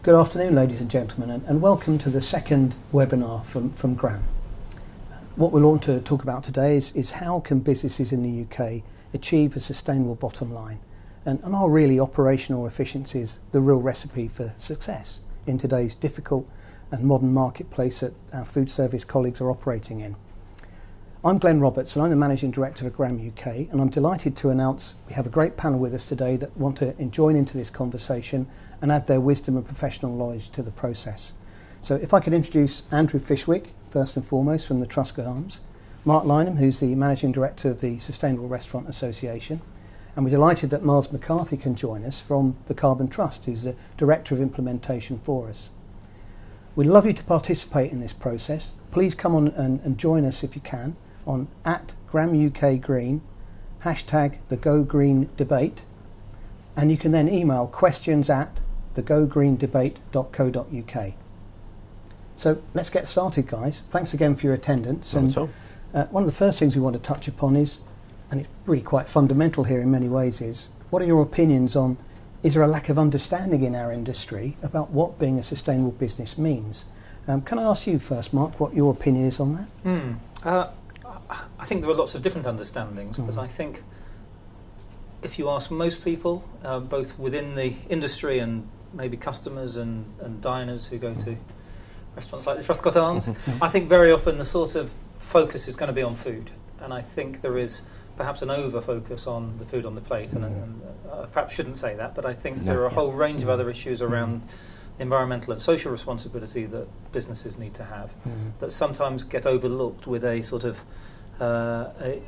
Good afternoon, ladies and gentlemen, and welcome to the second webinar from Graham. What we'll want to talk about today is how can businesses in the UK achieve a sustainable bottom line, and are really operational efficiencies the real recipe for success in today's difficult and modern marketplace that our food service colleagues are operating in. I'm Glenn Roberts and I'm the Managing Director of Graham UK, and I'm delighted to announce we have a great panel with us today that want to join into this conversation and add their wisdom and professional knowledge to the process. So if I could introduce Andrew Fishwick, first and foremost, from the Trustcott Arms, Mark Linehan, who's the Managing Director of the Sustainable Restaurant Association, and we're delighted that Myles McCarthy can join us from the Carbon Trust, who's the Director of Implementation for us. We'd love you to participate in this process. Please come on and join us if you can on @GrahamUKGreen, #TheGoGreenDebate, and you can then email questions@thegogreendebate.co.uk. So let's get started, guys. Thanks again for your attendance. And one of the first things we want to touch upon is, and it's really quite fundamental here in many ways, is what are your opinions on, is there a lack of understanding in our industry about what being a sustainable business means? Can I ask you first, Mark, what your opinion is on that? I think there are lots of different understandings, but I think if you ask most people, both within the industry and maybe customers and diners who go to restaurants like the Trustcott Arms, I think very often the sort of focus is going to be on food. And I think there is perhaps an over-focus on the food on the plate, and I perhaps shouldn't say that, but I think there are a whole range of other issues around the environmental and social responsibility that businesses need to have that sometimes get overlooked with a sort of a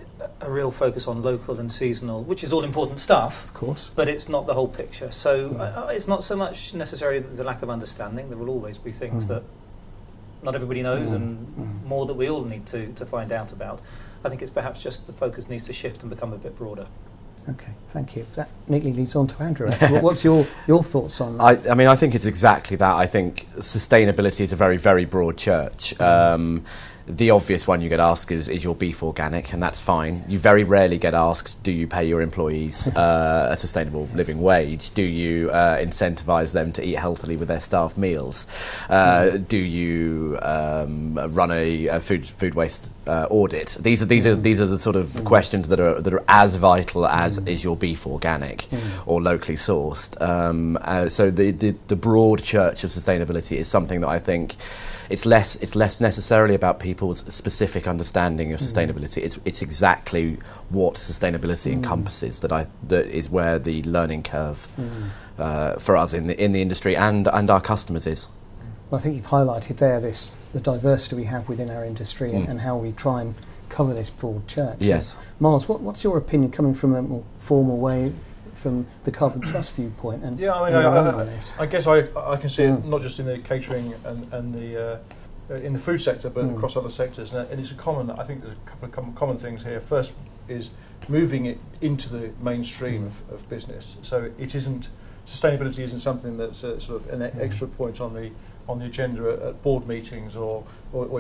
real focus on local and seasonal, which is all important stuff, of course, but it's not the whole picture. So it's not so much necessarily that there's a lack of understanding. There will always be things that not everybody knows and more that we all need to find out about. I think it's perhaps just the focus needs to shift and become a bit broader. Okay, thank you. That neatly leads on to Andrew. What's your thoughts on that? I mean, I think it's exactly that. I think sustainability is a very, very broad church. The obvious one you get asked is your beef organic? And that's fine. You very rarely get asked, do you pay your employees a sustainable living wage? Do you incentivise them to eat healthily with their staff meals? Do you run a food waste audit? These are the sort of questions that are as vital as is your beef organic or locally sourced. So the broad church of sustainability is something that I think it's less necessarily about people's specific understanding of sustainability. It's exactly what sustainability encompasses that is where the learning curve for us in the industry and our customers is. Well, I think you've highlighted there the diversity we have within our industry and how we try and cover this broad church. Yes. Myles, what's your opinion coming from a more formal way from the Carbon Trust viewpoint? And yeah, I mean, I guess I can see it not just in the catering and the in the food sector, but across other sectors. And it's I think there's a couple of common things here. First is moving it into the mainstream of business. So sustainability isn't something that's sort of an extra point on the agenda at board meetings or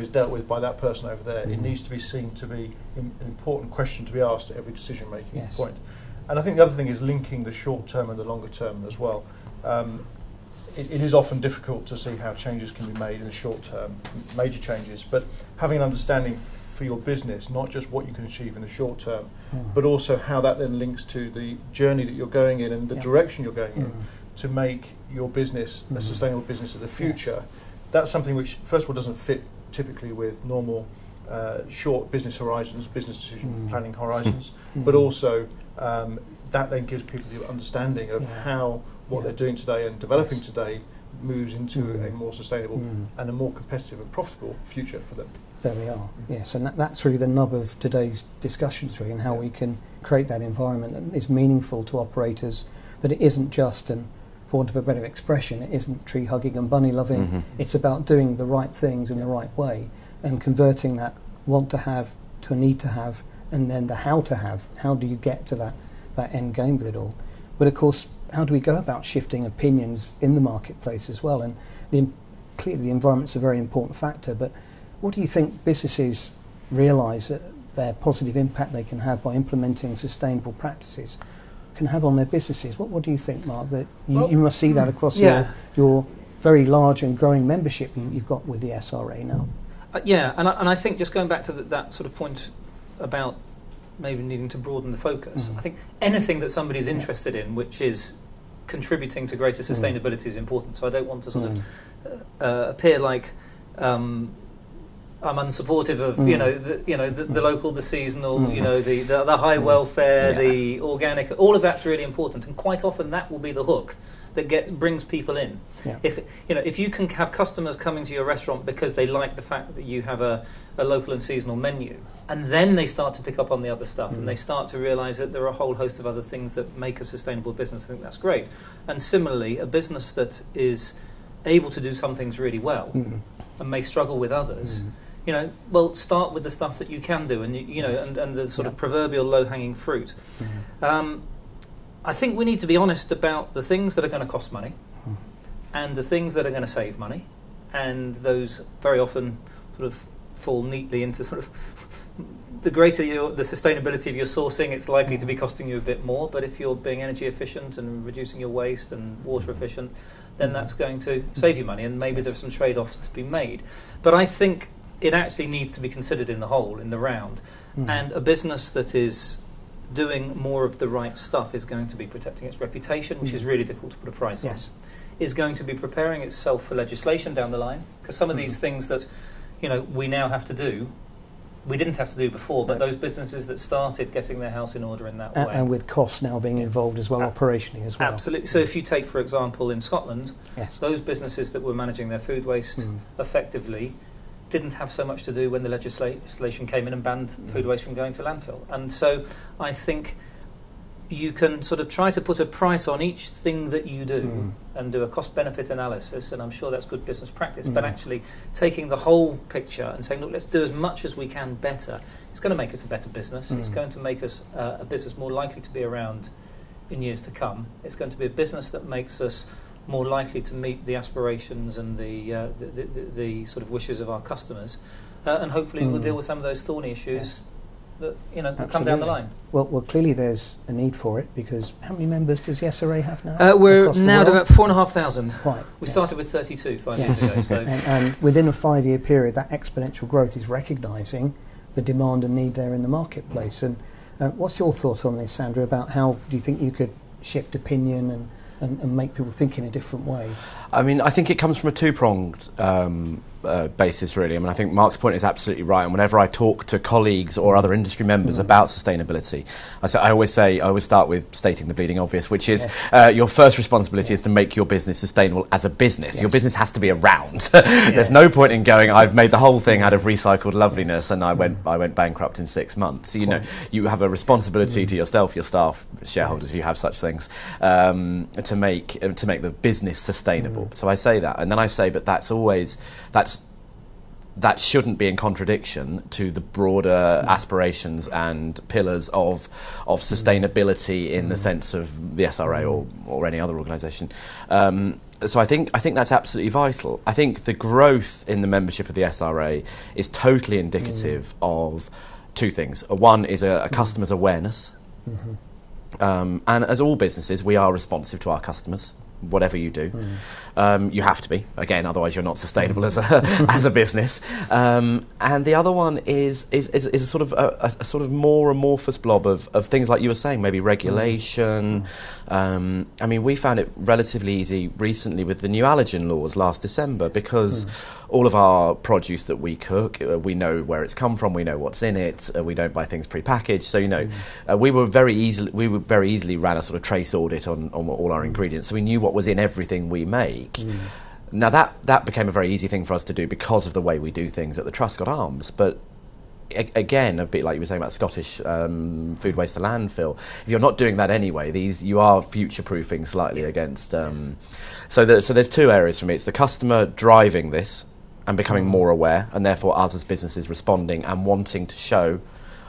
is dealt with by that person over there. It needs to be seen to be an important question to be asked at every decision-making point. And I think the other thing is linking the short term and the longer term as well. It is often difficult to see how changes can be made in the short term, major changes, but having an understanding for your business, not just what you can achieve in the short term, but also how that then links to the journey that you're going in and the direction you're going in to make your business a sustainable business of the future. That's something which, first of all, doesn't fit typically with normal short business horizons, business decision planning horizons, but also that then gives people the understanding of how what they're doing today and developing today moves into a more sustainable and a more competitive and profitable future for them. There we are. Yes, and that's really the nub of today's discussion, and how we can create that environment that is meaningful to operators, that it isn't just, and for want of a better expression, it isn't tree hugging and bunny loving. It's about doing the right things in the right way and converting that want to have to a need to have, and then the how to have. How do you get to that end game with it all? But of course, how do we go about shifting opinions in the marketplace as well? And clearly the environment's a very important factor, but what do you think businesses realise that their positive impact they can have by implementing sustainable practices can have on their businesses? What do you think, Mark? That you must see that across your very large and growing membership you've got with the SRA now. Yeah, and I think just going back to that sort of point about maybe needing to broaden the focus, I think anything that somebody's interested in which is contributing to greater sustainability is important. So I don't want to sort of appear like I'm unsupportive of the local, the seasonal, the high welfare, the organic. All of that's really important, and quite often that will be the hook that brings people in. Yeah. If you can have customers coming to your restaurant because they like the fact that you have a local and seasonal menu, and then they start to pick up on the other stuff, and they start to realise that there are a whole host of other things that make a sustainable business, I think that's great. And similarly, a business that is able to do some things really well and may struggle with others, start with the stuff that you can do, and and the sort of proverbial low-hanging fruit. I think we need to be honest about the things that are going to cost money and the things that are going to save money, and those very often sort of fall neatly into sort of the greater the sustainability of your sourcing, it's likely to be costing you a bit more, but if you're being energy efficient and reducing your waste and water efficient, then that's going to save you money, and maybe there's some trade-offs to be made. But I think it actually needs to be considered in the whole, in the round, and a business that is doing more of the right stuff is going to be protecting its reputation, which is really difficult to put a price on, is going to be preparing itself for legislation down the line, because some of these things that we now have to do, we didn't have to do before, but those businesses that started getting their house in order in that way. And with costs now being involved as well, operationally as well. Absolutely. So if you take, for example, in Scotland, those businesses that were managing their food waste effectively didn't have so much to do when the legislation came in and banned food waste from going to landfill. And so I think you can sort of try to put a price on each thing that you do and do a cost-benefit analysis, and I'm sure that's good business practice, but actually taking the whole picture and saying, look, let's do as much as we can better. It's going to make us a better business. It's going to make us a business more likely to be around in years to come. It's going to be a business that makes us more likely to meet the aspirations and the sort of wishes of our customers, and hopefully we'll deal with some of those thorny issues that come down the line. Well, clearly there's a need for it, because how many members does the SRA have now? We're now at about 4,500. Right. We started with 32 5 years ago. So. and within a 5-year period, that exponential growth is recognising the demand and need there in the marketplace. And what's your thoughts on this, Sandra, about how do you think you could shift opinion and make people think in a different way? I mean, I think it comes from a two-pronged basis, really. I mean, I think Mark's point is absolutely right. And whenever I talk to colleagues or other industry members about sustainability, I always start with stating the bleeding obvious, which is your first responsibility is to make your business sustainable as a business. Your business has to be around. There's no point in going, I've made the whole thing out of recycled loveliness and I went bankrupt in 6 months. So, you have a responsibility to yourself, your staff, shareholders, if you have such things, to make the business sustainable. So I say that, and then I say, but that shouldn't be in contradiction to the broader aspirations and pillars of sustainability in the sense of the SRA or any other organisation. So I think that's absolutely vital. I think the growth in the membership of the SRA is totally indicative of two things. One is a customer's awareness, and as all businesses, we are responsive to our customers. Whatever you do, you have to be. Again, otherwise you're not sustainable as a business. And the other one is a sort of more amorphous blob of things like you were saying, maybe regulation. I mean, we found it relatively easy recently with the new allergen laws last December, because all of our produce that we cook, we know where it's come from, we know what's in it, we don't buy things pre-packaged. So we very easily ran a sort of trace audit on all our ingredients, so we knew what was in everything we make. Now that became a very easy thing for us to do because of the way we do things at the Trustcott Arms, but again, a bit like you were saying about Scottish food waste to landfill, if you're not doing that anyway, you are future-proofing slightly against. So there's two areas for me. It's the customer driving this and becoming more aware, and therefore us as businesses responding and wanting to show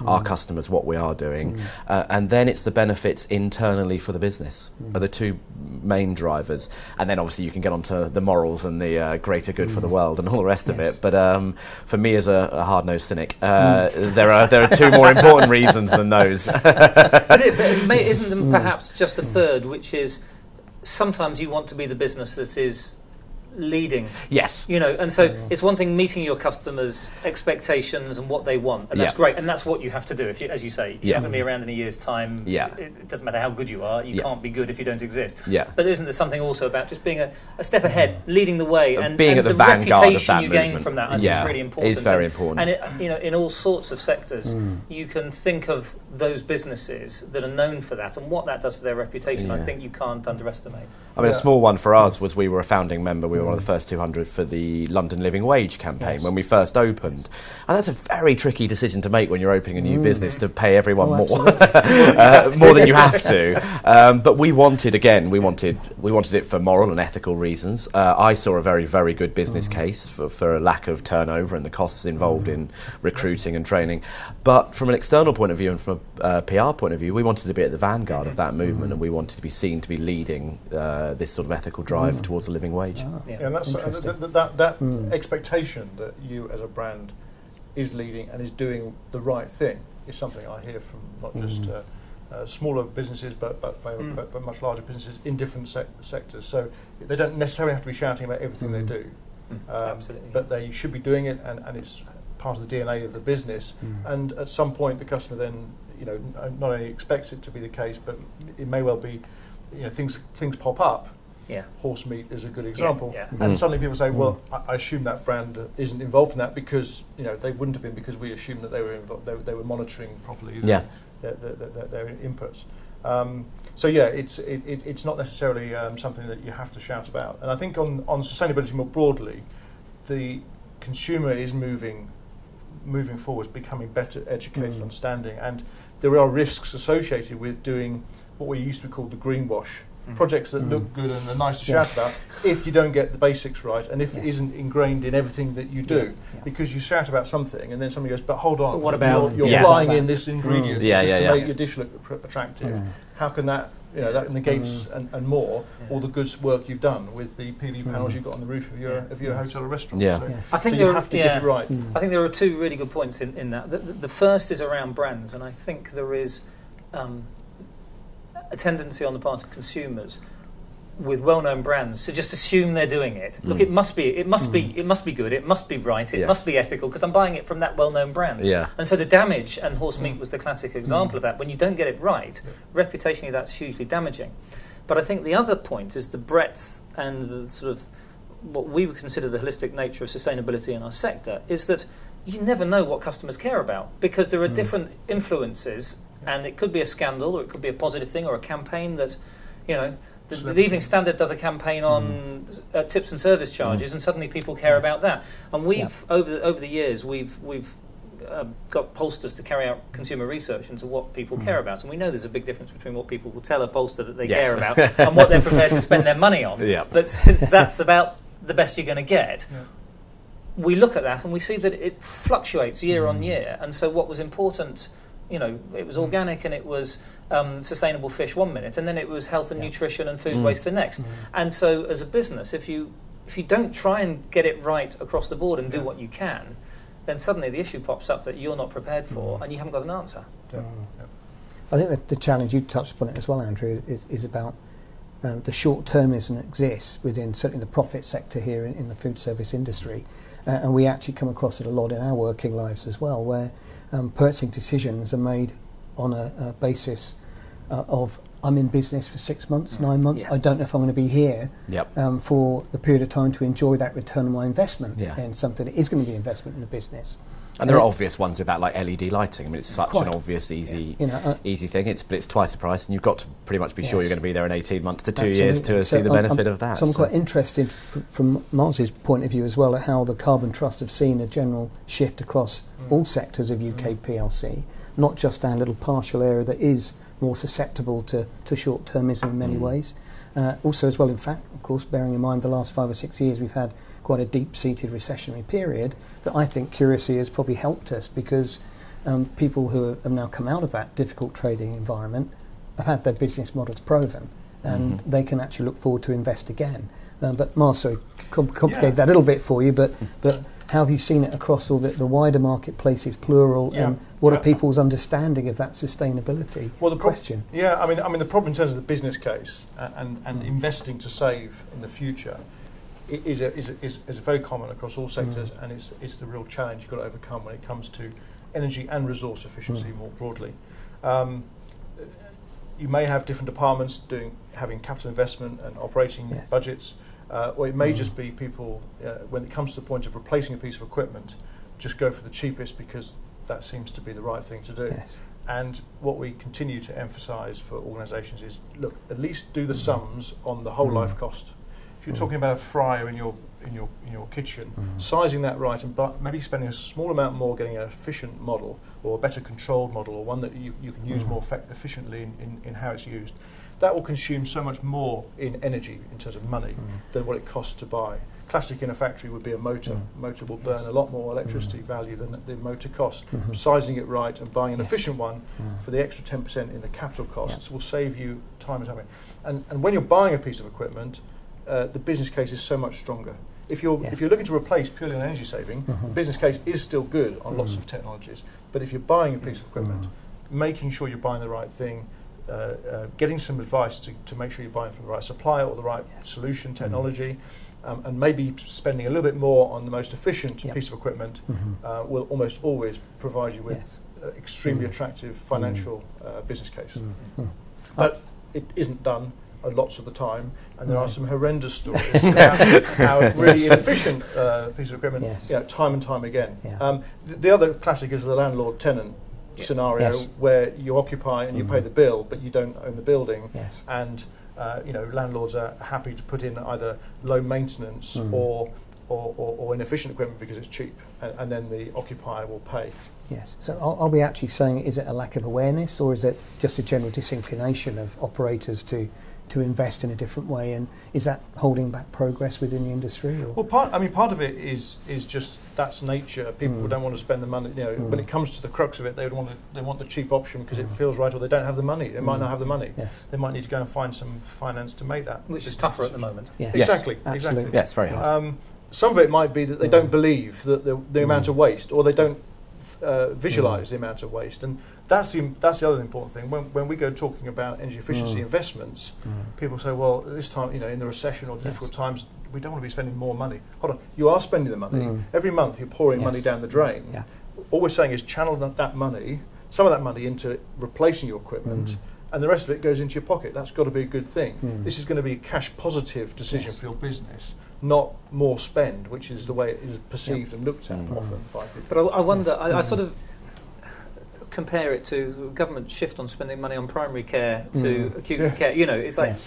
our customers what we are doing. And then it's the benefits internally for the business are the two main drivers. And then obviously you can get onto the morals and the greater good for the world and all the rest of it. But for me as a hard-nosed cynic, there are two more important reasons than those. But isn't there perhaps just a third, which is sometimes you want to be the business that is leading. Yes. And so it's one thing meeting your customers' expectations and what they want, and that's great, and that's what you have to do. If you, as you say, you're not going to be around in a year's time. It doesn't matter how good you are, you can't be good if you don't exist. But isn't there something also about just being a step ahead, leading the way, and being at the vanguard of that you movement. gain from that? I think it's really important. It's very important. And in all sorts of sectors, you can think of those businesses that are known for that, and what that does for their reputation. I think you can't underestimate. I mean, a small one for us was we were a founding member. We were one of the first 200 for the London Living Wage campaign when we first opened. And that's a very tricky decision to make when you're opening a new business, to pay everyone more than you have to. But we wanted it for moral and ethical reasons. I saw a very, very good business case for a lack of turnover and the costs involved in recruiting and training. But from an external point of view and from a PR point of view, we wanted to be at the vanguard of that movement, and we wanted to be seen to be leading this sort of ethical drive towards a living wage. And that's that expectation that you as a brand is leading and is doing the right thing is something I hear from not just smaller businesses but much larger businesses in different sectors. So they don't necessarily have to be shouting about everything they do, but they should be doing it, and it's part of the DNA of the business. And at some point the customer then not only expects it to be the case, but it may well be things pop up. Horse meat is a good example. And suddenly people say, well, I assume that brand isn't involved in that because they wouldn't have been, because we assumed that they were involved, they were monitoring properly their inputs. It's not necessarily something that you have to shout about. And I think on sustainability more broadly, the consumer is moving forwards, becoming better educated, understanding, and there are risks associated with doing what we used to call the greenwash. Projects that look good and are nice to shout about if you don't get the basics right, and if it isn't ingrained in everything that you do, because you shout about something and then somebody goes, but hold on, what about you're flying in this ingredient just to make your dish look attractive. How can that that negates and more all the good work you've done with the PV panels you've got on the roof of your hotel or restaurant. I think you have to get it right. I think there are two really good points in that. The first is around brands, and I think there is a tendency on the part of consumers with well-known brands to just assume they're doing it. Look, it must be good, it must be right, it must be ethical because I'm buying it from that well-known brand. And so the damage, and horse meat was the classic example of that. When you don't get it right, reputationally that's hugely damaging. But I think the other point is the breadth and the sort of what we would consider the holistic nature of sustainability in our sector is that you never know what customers care about because there are different influences. And it could be a scandal, or it could be a positive thing, or a campaign that, the Evening Standard does a campaign on tips and service charges, and suddenly people care about that. And we've over the years we've got pollsters to carry out consumer research into what people care about, and we know there's a big difference between what people will tell a pollster that they care about and what they're prepared to spend their money on. But since that's about the best you're going to get. We look at that and we see that it fluctuates year on year, and so what was important, it was organic and it was sustainable fish 1 minute, and then it was health and nutrition and food waste the next. And so as a business, if you don't try and get it right across the board and do what you can, then suddenly the issue pops up that you're not prepared for and you haven't got an answer. I think that the challenge, you touched upon it as well, Andrew, is about the short-termism that exists within certainly the profit sector here in the food service industry. And we actually come across it a lot in our working lives as well, where purchasing decisions are made on a basis of I'm in business for 6 months, 9 months. I don't know if I'm going to be here for the period of time to enjoy that return on my investment in something that is going to be investment in the business. And there are obvious ones about like LED lighting. I mean, it's such an obvious, easy thing. It's twice the price, and you've got to pretty much be sure you're going to be there in 18 months to 2 years to see the benefit of that. So I'm quite interested from Myles's point of view as well at how the Carbon Trust have seen a general shift across all sectors of UK PLC, not just our little partial area that is more susceptible to short-termism in many ways. Also as well, in fact, of course, bearing in mind the last 5 or 6 years we've had quite a deep-seated recessionary period that I think curiously has probably helped us because people who have now come out of that difficult trading environment have had their business models proven and they can actually look forward to invest again. But Myles, sorry, complicate that a little bit for you, but how have you seen it across all the wider marketplaces, plural, and what are people's understanding of that sustainability question? I mean, the problem in terms of the business case and investing to save in the future is very common across all sectors, and it's the real challenge you've got to overcome when it comes to energy and resource efficiency more broadly. You may have different departments having capital investment and operating budgets, or it may just be people, when it comes to the point of replacing a piece of equipment, just go for the cheapest because that seems to be the right thing to do. Yes. And what we continue to emphasise for organisations is, look, at least do the sums on the whole life cost. If you're talking about a fryer in your kitchen, sizing that right, and maybe spending a small amount more getting an efficient model or a better controlled model, or one that you can use more efficiently in how it's used, that will consume so much more in energy in terms of money than what it costs to buy. Classic in a factory would be a motor. Motor will burn a lot more electricity value than the motor costs. Sizing it right and buying an efficient one for the extra 10% in the capital costs will save you time and time again. And when you're buying a piece of equipment, the business case is so much stronger. If you're looking to replace purely on energy saving, the business case is still good on lots of technologies. But if you're buying a piece of equipment, making sure you're buying the right thing, getting some advice to make sure you're buying from the right supplier or the right solution technology, and maybe spending a little bit more on the most efficient piece of equipment will almost always provide you with extremely attractive financial business case. But it isn't done lots of the time, and there are some horrendous stories about how really inefficient piece of equipment, time and time again. The other classic is the landlord-tenant scenario, where you occupy and you pay the bill, but you don't own the building, and landlords are happy to put in either low maintenance or inefficient equipment because it's cheap, and then the occupier will pay. Yes. So are we actually saying, is it a lack of awareness, or is it just a general disinclination of operators to invest in a different way, and is that holding back progress within the industry? Or? Well, part of it is just that's nature. People don't want to spend the money. When it comes to the crux of it, they want the cheap option because it feels right, or they don't have the money. They might not have the money. Yes. They might need to go and find some finance to make that. Which is tougher at the moment. Yes. Exactly. Yes, very hard. Some of it might be that they don't believe that the amount of waste, or they don't visualise the amount of waste, and that's the other important thing. When we go talking about energy efficiency investments, people say, well, this time, in the recession or difficult times, we don't want to be spending more money. Hold on, you are spending the money. Every month you're pouring money down the drain. Yeah. All we're saying is channel that money, some of that money, into replacing your equipment, and the rest of it goes into your pocket. That's got to be a good thing. This is going to be a cash positive decision for your business, not more spend, which is the way it is perceived and looked at often by people. But I wonder, I sort of compare it to the government shift on spending money on primary care to acute care. It's like,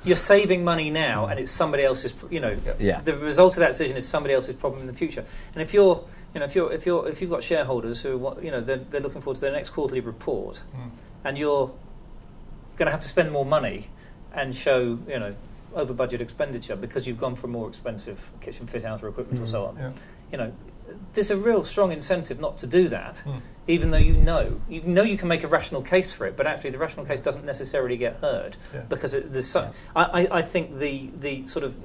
you're saving money now, and it's somebody else's, the result of that decision is somebody else's problem in the future. And if you've got shareholders who want, they're looking forward to their next quarterly report, and you're going to have to spend more money and show, over budget expenditure because you've gone for more expensive kitchen fit out or equipment or so on. There's a real strong incentive not to do that, even though you know you can make a rational case for it, but actually the rational case doesn't necessarily get heard because I think the sort of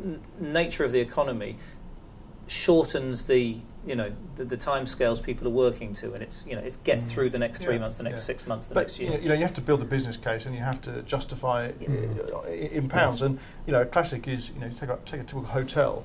nature of the economy shortens the time scales people are working to, and it's get through the next 3 months, the next 6 months, the next year. You have to build a business case, and you have to justify it in pounds. And a classic is take a typical hotel.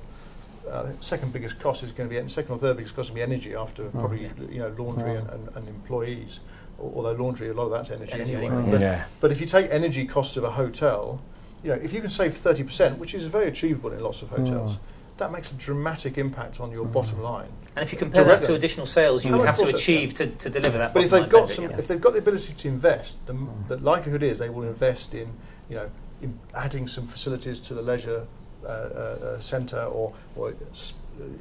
Second biggest cost is going to be second or third biggest cost will be energy after probably laundry and employees. Although laundry, a lot of that's energy anyway. But if you take energy costs of a hotel, if you can save 30%, which is very achievable in lots of hotels, that makes a dramatic impact on your bottom line. And if you compare that to additional sales you would have to achieve to deliver that. But if they've got the ability to invest, the likelihood is they will invest in adding some facilities to the leisure centre, or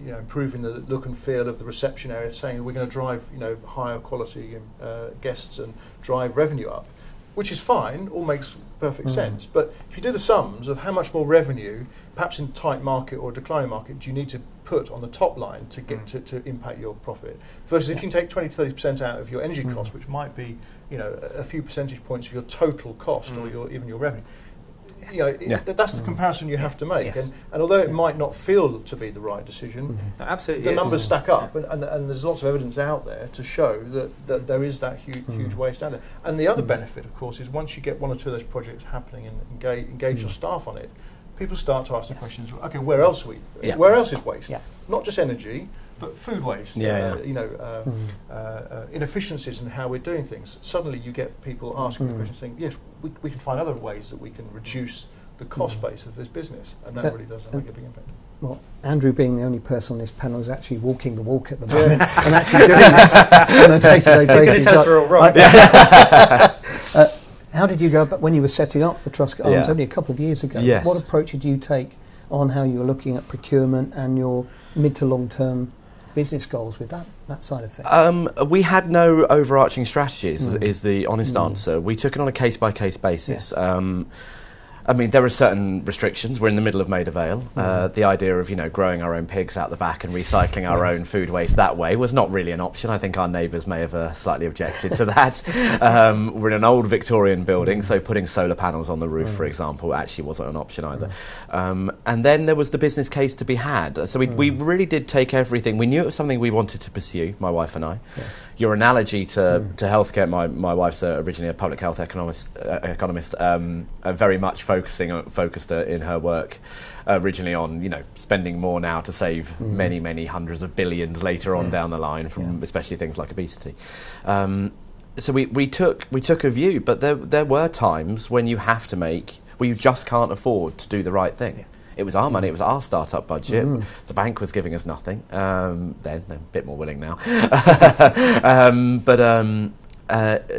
improving the look and feel of the reception area, saying we're going to drive higher quality guests and drive revenue up, which is fine, all makes perfect sense. But if you do the sums of how much more revenue, perhaps in a tight market or a declining market, do you need to put on the top line to get to impact your profit, versus if you can take 20-30% out of your energy cost, which might be a few percentage points of your total cost or even your revenue. That's the comparison you have to make, and although it might not feel to be the right decision, absolutely, the numbers stack up, and there's lots of evidence out there to show that there is that huge waste out there. And the other benefit, of course, is once you get one or two of those projects happening and engage your staff on it, people start to ask the questions, okay, where else are we? Yeah. Where else is waste? Yeah. Not just energy, but food waste. Yeah, Inefficiencies in how we're doing things. Suddenly you get people asking the question saying, yes, we can find other ways that we can reduce the cost base of this business, and that really does make a big impact. Well, Andrew, being the only person on this panel, is actually walking the walk at the moment and actually doing this on a day-to-day basis. He's going to tell us we're all wrong. How did you go about when you were setting up the Trustcott Arms only a couple of years ago? Yes. What approach did you take on how you were looking at procurement and your mid to long-term business goals with that side of things? We had no overarching strategies, is the honest answer. We took it on a case-by-case basis. Yes. I mean, there are certain restrictions. We're in the middle of Maida Vale. The idea of, growing our own pigs out the back and recycling our own food waste that way was not really an option. I think our neighbours may have slightly objected to that. We're in an old Victorian building, so putting solar panels on the roof, for example, actually wasn't an option either. And then there was the business case to be had. So we really did take everything. We knew it was something we wanted to pursue, my wife and I. Yes. Your analogy to healthcare, my wife's originally a public health economist, very much focused in her work originally on spending more now to save many hundreds of billions later on down the line from especially things like obesity. So we took a view, but there were times when you have to where you just can't afford to do the right thing. It was our money, it was our startup budget. The bank was giving us nothing. Then they're a bit more willing now.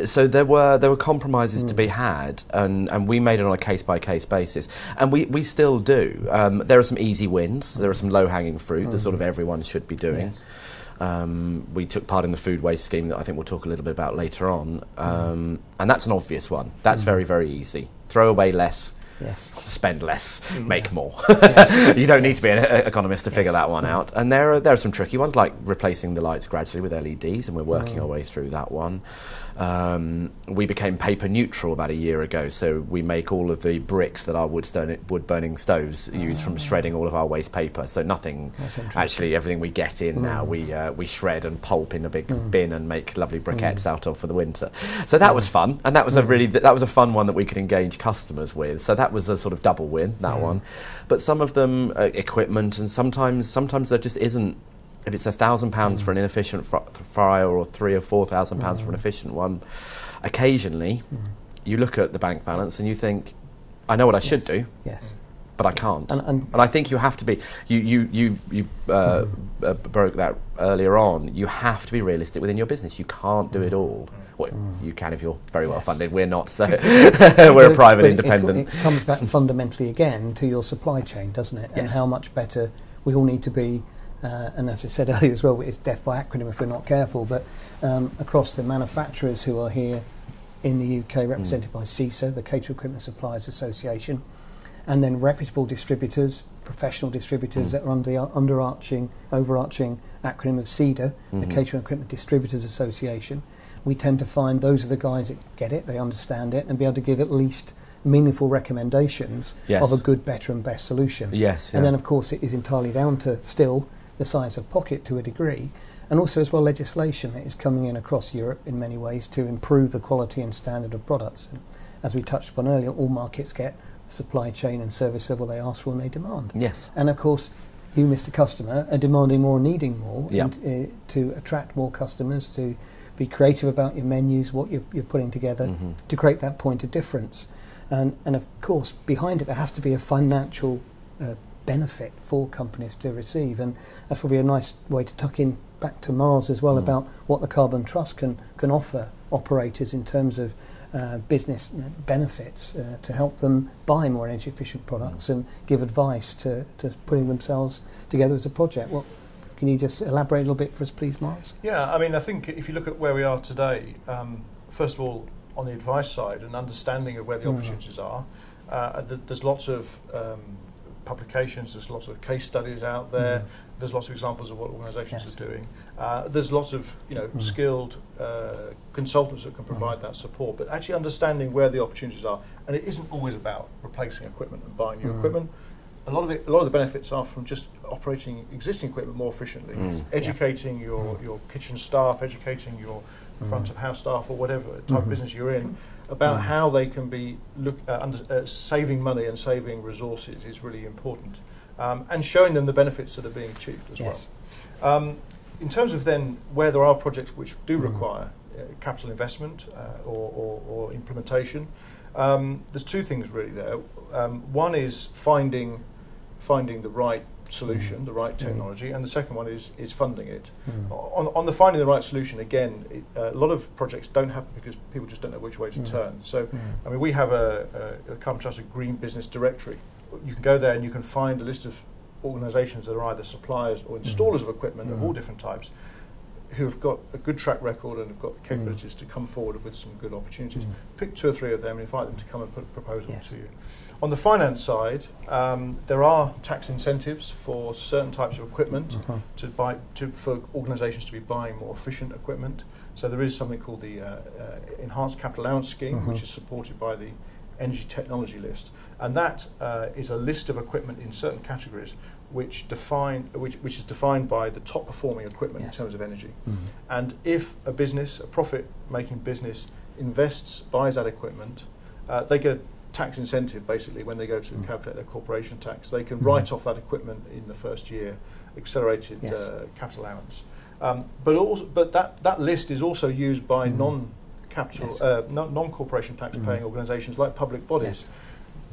So there were compromises to be had, and we made it on a case-by-case basis, and we still do. There are some easy wins, there are some low-hanging fruit that sort of everyone should be doing. Yes. We took part in the food waste scheme that I think we'll talk a little bit about later on, and that's an obvious one. That's very, very easy. Throw away less. Yes. Spend less, make more. Yes. You don't need to be an economist to figure that one out. And there are some tricky ones, like replacing the lights gradually with LEDs, and we're working our way through that one. We became paper neutral about a year ago, so we make all of the bricks that our wood-burning stoves use from shredding all of our waste paper. So nothing, actually, everything we get in now, we shred and pulp in a big bin and make lovely briquettes out of for the winter. So that was fun, and that was a fun one that we could engage customers with. So that was a sort of double win, that one. But some of them, equipment, and sometimes there just isn't. If it's £1,000 for an inefficient fryer, or £3,000 or £4,000 for an efficient one, occasionally you look at the bank balance and you think, I know what I should do, but I can't. And I think you have to be. You broke that earlier on. You have to be realistic within your business. You can't do it all. Well, you can if you're very well funded. We're not, so we're a private independent. It comes back fundamentally again to your supply chain, doesn't it? Yes. And how much better we all need to be. And as I said earlier as well, it's death by acronym if we're not careful, but across the manufacturers who are here in the UK, represented by CISA, the Catering Equipment Suppliers Association, and then reputable distributors, professional distributors that are under the overarching acronym of CEDA, the Catering Equipment Distributors Association. We tend to find those are the guys that get it, they understand it, and be able to give at least meaningful recommendations of a good, better and best solution. Yes, and then of course it is entirely down to still the size of pocket to a degree, and also as well legislation that is coming in across Europe in many ways to improve the quality and standard of products. And as we touched upon earlier, all markets get the supply chain and service level they ask for and they demand. Yes. And of course you, Mr. Customer, are demanding more and needing more, and, to attract more customers, to be creative about your menus, what you're putting together to create that point of difference. And of course behind it there has to be a financial benefit for companies to receive, and that's probably a nice way to tuck in back to Myles as well about what the Carbon Trust can offer operators in terms of business benefits to help them buy more energy efficient products and give advice to putting themselves together as a project. Well, can you just elaborate a little bit for us please, Myles? Yeah, I mean I think if you look at where we are today, first of all on the advice side and understanding of where the opportunities are, there's lots of publications, there's lots of case studies out there, there's lots of examples of what organisations are doing. There's lots of skilled consultants that can provide that support, but actually understanding where the opportunities are, and it isn't always about replacing equipment and buying new equipment. A lot of the benefits are from just operating existing equipment more efficiently, educating your kitchen staff, educating your front of house staff or whatever type of business you're in, about how they can be saving money and saving resources is really important, and showing them the benefits that are being achieved as well. In terms of then where there are projects which do require capital investment or implementation, there's two things really there. One is finding the right solution, the right technology, and the second one is funding it. On the finding the right solution, again, a lot of projects don't happen because people just don't know which way to turn. So, I mean, we have a Carbon Trusted Green Business Directory. You can go there and you can find a list of organisations that are either suppliers or installers of equipment of all different types, who have got a good track record and have got the capabilities to come forward with some good opportunities. Pick 2 or 3 of them and invite them to come and put a proposal to you. On the finance side, there are tax incentives for certain types of equipment for organisations to be buying more efficient equipment. So there is something called the Enhanced Capital Allowance Scheme, which is supported by the Energy Technology List, and that is a list of equipment in certain categories which is defined by the top performing equipment in terms of energy. And if a profit-making business buys that equipment, they get a tax incentive basically when they go to calculate their corporation tax. They can write off that equipment in the first year, accelerated capital allowance. But that list is also used by non-corporation tax-paying organisations like public bodies.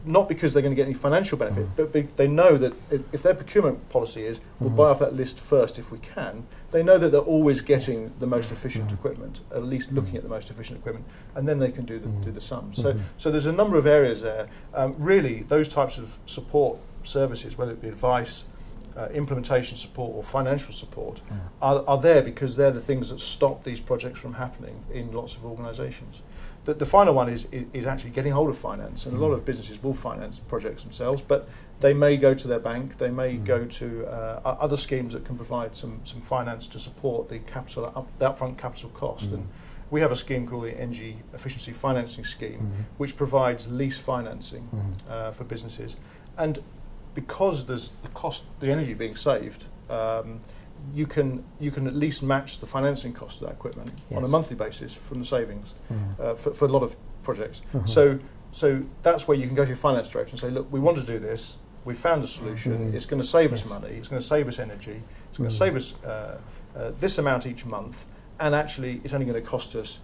Not because they're going to get any financial benefit, but they know that if their procurement policy is, we'll buy off that list first if we can, they know that they're always getting the most efficient equipment, at least looking at the most efficient equipment, and then they can do the sums. So there's a number of areas there. Really, those types of support services, whether it be advice, implementation support or financial support, are there because they're the things that stop these projects from happening in lots of organisations. The final one is actually getting hold of finance, and a lot of businesses will finance projects themselves, but they may go to their bank, they may go to other schemes that can provide some finance to support the upfront capital cost. And we have a scheme called the Energy Efficiency Financing Scheme, which provides lease financing for businesses. And because there's the energy being saved, you can at least match the financing cost of that equipment on a monthly basis from the savings for a lot of projects. So that's where you can go to your finance director and say, look, we want to do this. We found a solution. It's going to save us money. It's going to save us energy. It's going to save us this amount each month. And actually, it's only going to cost us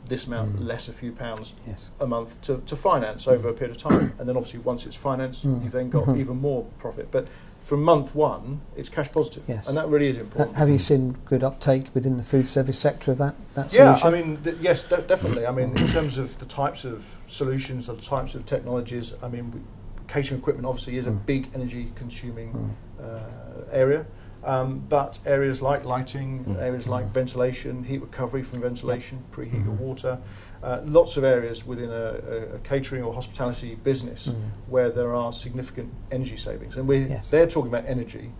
this amount less a few pounds a month to finance over a period of time. And then obviously once it's financed, you've then got even more profit. But from month one, it's cash positive, and that really is important. Have you seen good uptake within the food service sector of that solution? Yeah, I mean, yes, definitely. I mean, in terms of the types of solutions, the types of technologies, I mean, catering equipment obviously is a big energy consuming area. But areas like lighting, areas like ventilation, heat recovery from ventilation, preheat your water, lots of areas within a catering or hospitality business where there are significant energy savings. And they're talking about energy.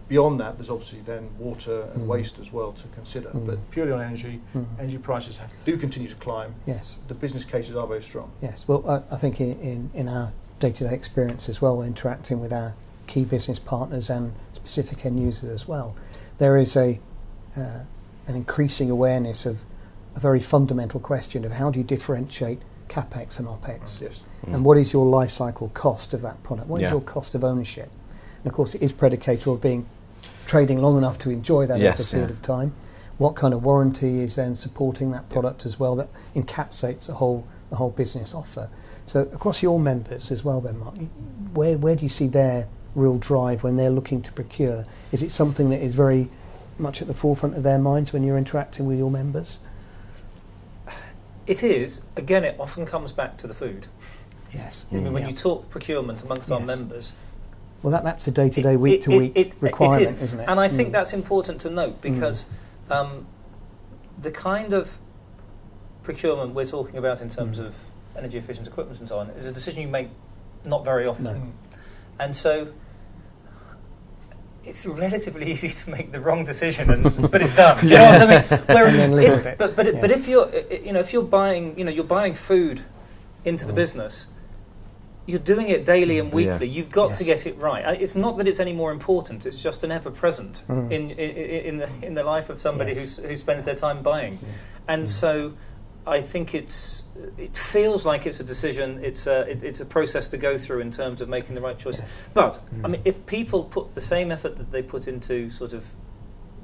Beyond that, there's obviously then water and waste as well to consider. But purely on energy, energy prices do continue to climb. Yes. The business cases are very strong. Yes. Well, I think in our day-to-day experience as well, interacting with our key business partners and specific end users as well, there is an increasing awareness of a very fundamental question of how do you differentiate CapEx and OpEx? And what is your life cycle cost of that product? What is your cost of ownership? And of course, it is predicated on being trading long enough to enjoy that over a period of time. What kind of warranty is then supporting that product as well that encapsulates the whole business offer? So across your members as well then, Mark, where do you see their real drive when they're looking to procure? Is it something that is very much at the forefront of their minds when you're interacting with your members? It is. Again, it often comes back to the food. Yes. I mean, when you talk procurement amongst our members... Well, that's a day-to-day, week-to-week requirement, isn't it? And I think that's important to note because the kind of procurement we're talking about in terms of energy efficient equipment and so on is a decision you make not very often. No. And so it's relatively easy to make the wrong decision, but it's done. Do you know what I mean? Whereas, if you're buying, you're buying food into the business, you're doing it daily and weekly. Yeah. You've got Yes. to get it right. It's not that it's any more important. It's just an ever-present in the life of somebody Yes. who spends their time buying. And so I think it feels like it's a decision. It's a process to go through in terms of making the right choices. Yes. But I mean, if people put the same effort that they put into sort of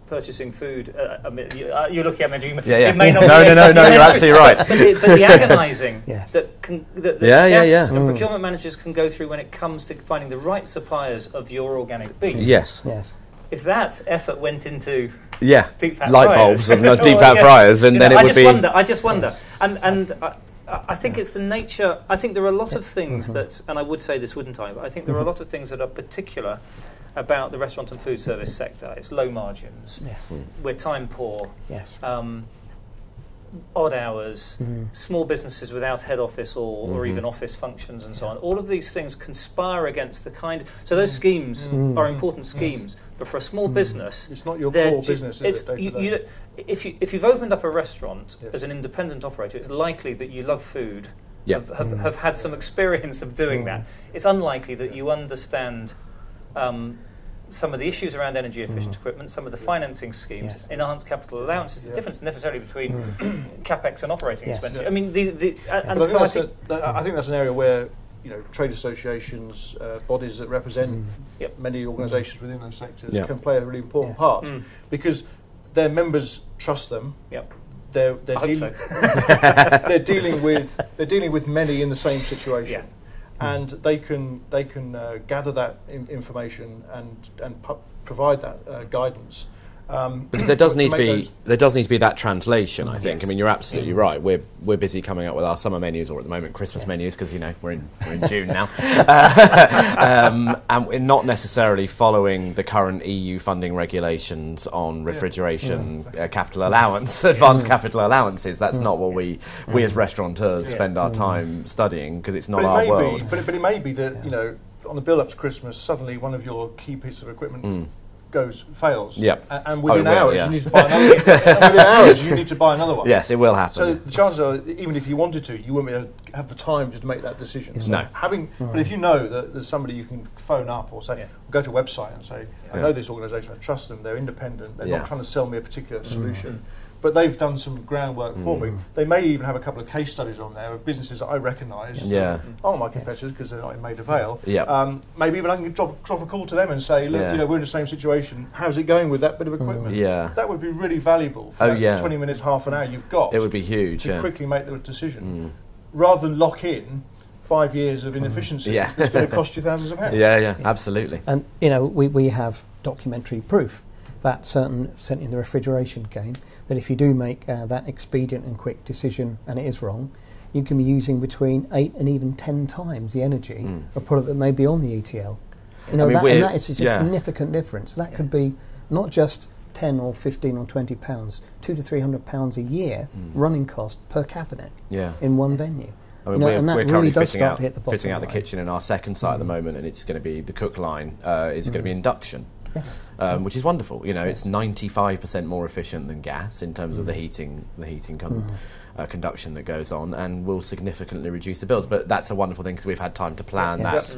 purchasing food, I mean, you're looking at me. Yeah. It may not No, be you're absolutely right. But the agonising Yes. that the chefs and Mm. procurement managers can go through when it comes to finding the right suppliers of your organic beef. Yes. Yes. If that effort went into Yeah. deep fat Light fryers, bulbs and deep fat fryers, and then it would be. I just wonder. Yes. And I think it's the nature. I think there are a lot of things that, and I would say this, wouldn't I? But I think there are a lot of things that are particular about the restaurant and food service sector. It's low margins. Yes. We're time poor. Yes. Odd hours, small businesses without head office or even office functions and so on. All of these things conspire against the kind. So those schemes are important schemes, but for a small business, It's not your they're core business, is it, day to day? If you've opened up a restaurant Yes. as an independent operator, it's likely that you love food, Yep. have had some experience of doing that. It's unlikely that you understand some of the issues around energy efficient equipment, some of the financing schemes, Yes. enhanced capital allowances, the difference necessarily between capex and operating Yes. expenditure. Yeah. I mean, and But so I think that's an area where trade associations, bodies that represent many organisations within those sectors Yeah. can play a really important Yes. part because their members trust them. Yep. They're I hope so. they're dealing with many in the same situation, and they can gather that information and provide that guidance. Because there does need to make be that translation. I think. Yes. I mean, you're absolutely right. We're busy coming up with our summer menus, or at the moment Christmas menus, because we're in June now, and we're not necessarily following the current EU funding regulations on refrigeration capital allowance, advanced capital allowances. That's not what we as restaurateurs spend our time studying, because it's not our world. But it may be that on the build up to Christmas, suddenly one of your key pieces of equipment fails. Yep. And within It will, hours yeah. you need to buy another and within hours you need to buy another one. Yes, it will happen. So the chances are, even if you wanted to, you wouldn't be able to have the time to make that decision. So No. but if you know that there's somebody you can phone up or say, go to a website and say, I know this organisation, I trust them, they're independent, they're not trying to sell me a particular solution. But they've done some groundwork for me. They may even have a couple of case studies on there of businesses that I recognise. Yeah. Oh, my competitors, because they're not in Maida Vale. Yeah. Maybe even I can drop a call to them and say, look, we're in the same situation. How's it going with that bit of equipment? Yeah. That would be really valuable for 20 minutes, half an hour you've got. It would be huge. To quickly make the decision, rather than lock in 5 years of inefficiency. Yeah. It's going to cost you thousands of pounds. Yeah, absolutely. And we have documentary proof that certainly in the refrigeration game, that if you do make that expedient and quick decision and it is wrong, you can be using between 8 and even 10 times the energy of a product that may be on the ETL. And that is a significant difference. That could be not just 10 or 15 or 20 pounds, £200 to £300 a year running cost per cabinet in one venue. I mean, and that we're really currently does start to hit the bottom fitting out the line. kitchen in our second site at the moment, and it's going to be the cook line. It's going to be induction. Yes. Which is wonderful. It's 95% more efficient than gas in terms of the heating conduction that goes on, and will significantly reduce the bills. But that's a wonderful thing, because we've had time to plan that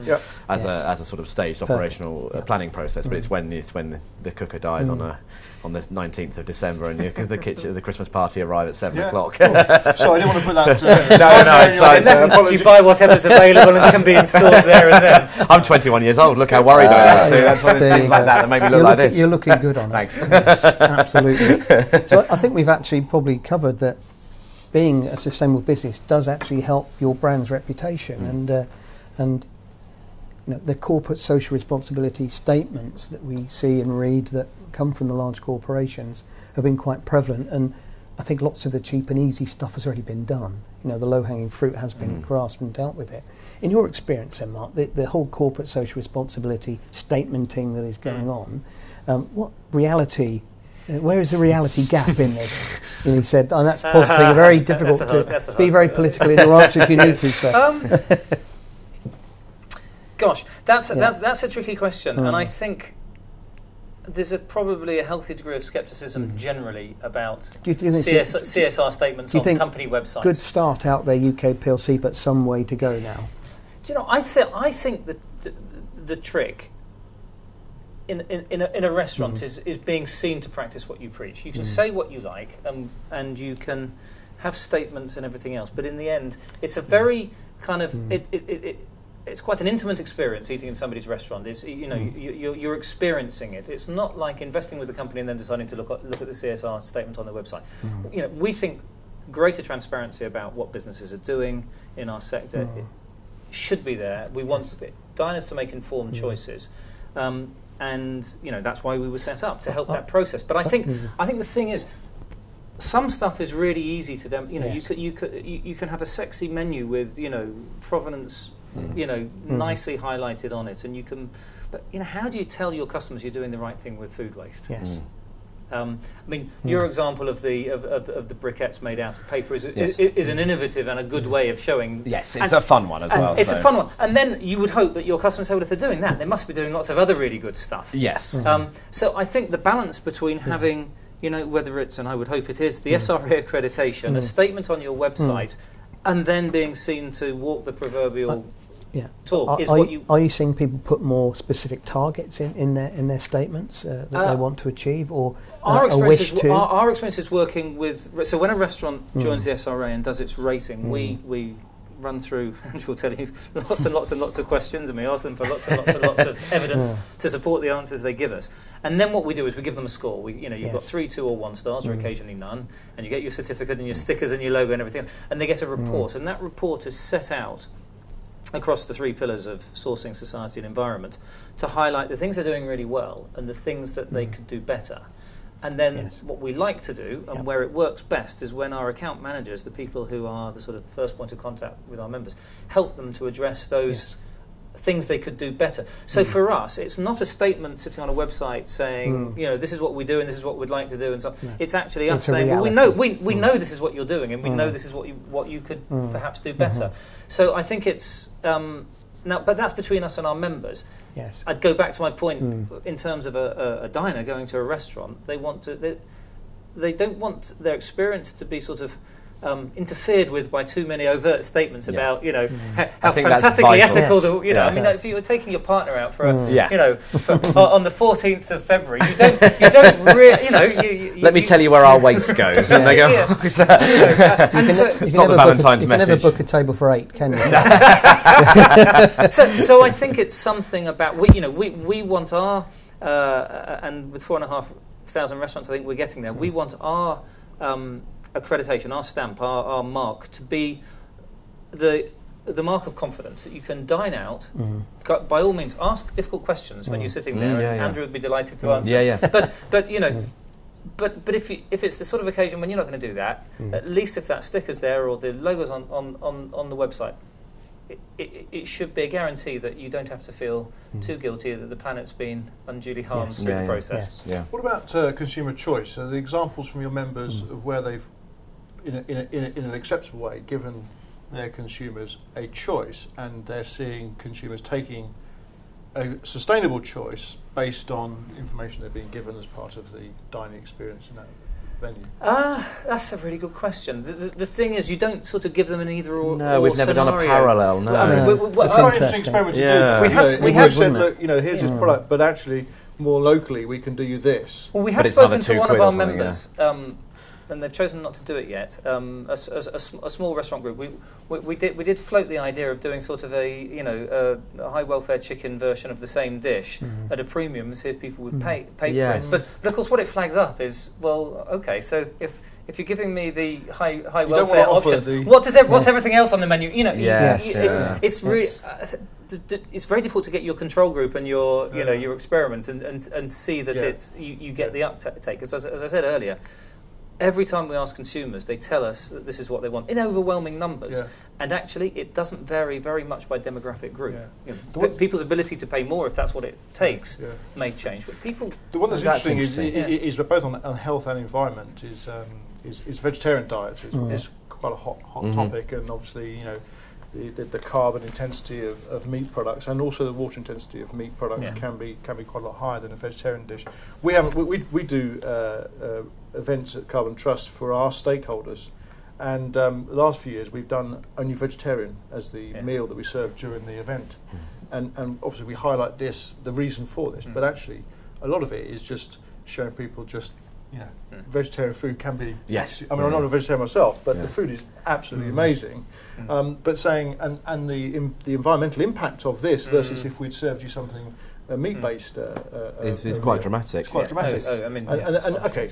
as a sort of staged operational planning process. But it's when the cooker dies on the 19th of December, and the Christmas party arrive at 7 o'clock. Cool. So I didn't want to put that. No, you buy whatever's available and can be installed there and then. I'm 21 years old. Look how worried I am. So that's one of the things like that made me look like this. You're looking good on it. Thanks. Yes, absolutely. So I think we've actually probably covered that being a sustainable business does actually help your brand's reputation, and the corporate social responsibility statements that we see and read that come from the large corporations have been quite prevalent, and I think lots of the cheap and easy stuff has already been done. The low-hanging fruit has been grasped and dealt with it. In your experience then, Mark, the whole corporate social responsibility statementing that is going on, what reality, where is the reality gap in this? And he said, that's positive, very difficult to be very political in your answer if you need to, sir. Gosh, that's a tricky question, and I think there's probably a healthy degree of scepticism generally about CSR statements on company websites. Good start out there, UK PLC, but some way to go now. Do you know? I think that the trick in a restaurant is being seen to practice what you preach. You can say what you like, and you can have statements and everything else. But in the end, it's a very kind of it's quite an intimate experience eating in somebody's restaurant. It's you're experiencing it. It's not like investing with the company and then deciding to look at the CSR statement on their website. You know, we think greater transparency about what businesses are doing in our sector should be there. We want diners to make informed choices, and you know that's why we were set up to help that process. But I think the thing is, some stuff is really easy to them. You know, you can have a sexy menu with provenance, nicely highlighted on it, and you can. But how do you tell your customers you're doing the right thing with food waste? Yes. I mean, your example of the briquettes made out of paper is an innovative and a good way of showing. Yes, it's a fun one as well. It's a fun one, and then you would hope that your customers say, well, if they're doing that, they must be doing lots of other really good stuff. Yes. So I think the balance between having, whether it's, and I would hope it is, the SRA accreditation, a statement on your website, and then being seen to walk the proverbial talk Are you seeing people put more specific targets in their statements that they want to achieve, or our experience is working with. So when a restaurant joins the SRA and does its rating, we run through, and we'll tell you lots and lots and lots of questions, and we ask them for lots and lots and lots of evidence to support the answers they give us. And then what we do is we give them a score. You've got 3, 2, or 1 stars, or occasionally none, and you get your certificate and your stickers and your logo and everything else, and they get a report, and that report is set out across the 3 pillars of sourcing, society and environment to highlight the things they're doing really well and the things that they could do better. And then what we like to do, and where it works best, is when our account managers, the people who are the sort of first point of contact with our members, help them to address those things they could do better. So for us, it's not a statement sitting on a website saying, this is what we do and this is what we'd like to do, and so it's actually us saying, well, we know this is what you're doing, and we know this is what you could perhaps do better. So I think it's now, but that's between us and our members. Yes. I'd go back to my point in terms of a diner going to a restaurant. They don't want their experience to be sort of interfered with by too many overt statements about how fantastically ethical I mean, if you were taking your partner out for on the 14th of February, you don't really let me tell you where our waste goes, and they go. It's not the Valentine's message. You can never book a table for 8, can you? So I think it's something about we want our and with 4,500 restaurants, I think we're getting there. We want our accreditation, our stamp, our mark to be the mark of confidence that you can dine out. By all means, ask difficult questions when you're sitting there. Andrew would be delighted to answer. But if it's the sort of occasion when you're not going to do that, at least if that sticker's there or the logo's on the website, it should be a guarantee that you don't have to feel too guilty that the planet's been unduly harmed through the process. What about consumer choice? Are the examples from your members of where they've, in an acceptable way, given their consumers a choice, and they're seeing consumers taking a sustainable choice based on information they're being given as part of the dining experience in that venue? That's a really good question. The thing is, you don't sort of give them an either or. No, we've never done a parallel. No, I mean, it's an interesting experiment to do. We have said, look, here's this product, but actually, more locally, we can do you this. Well, we have spoken to one of our members, and they've chosen not to do it yet. A small restaurant group. We did float the idea of doing sort of a high welfare chicken version of the same dish at a premium and see if people would pay for it. But of course, what it flags up is, well, okay, so if you're giving me the high welfare option, what's everything else on the menu? It's really it's very difficult to get your control group and your experiment and see that you get the uptake. Because as I said earlier, every time we ask consumers, they tell us that this is what they want in overwhelming numbers. And actually, it doesn't vary very much by demographic group. People's ability to pay more, if that's what it takes, may change. But people... The one that's interesting is both on health and environment is vegetarian diet is quite a hot topic, and obviously, the carbon intensity of meat products and also the water intensity of meat products can be quite a lot higher than a vegetarian dish. We do events at Carbon Trust for our stakeholders, And the last few years we've done only vegetarian as the meal that we serve during the event. And obviously we highlight the reason for this, but actually a lot of it is just showing people just, vegetarian food can be... Yes. I mean, I'm not a vegetarian myself, but the food is absolutely amazing. But saying, and the environmental impact of this versus if we'd served you something meat-based... is quite dramatic. It's quite dramatic. I mean, okay,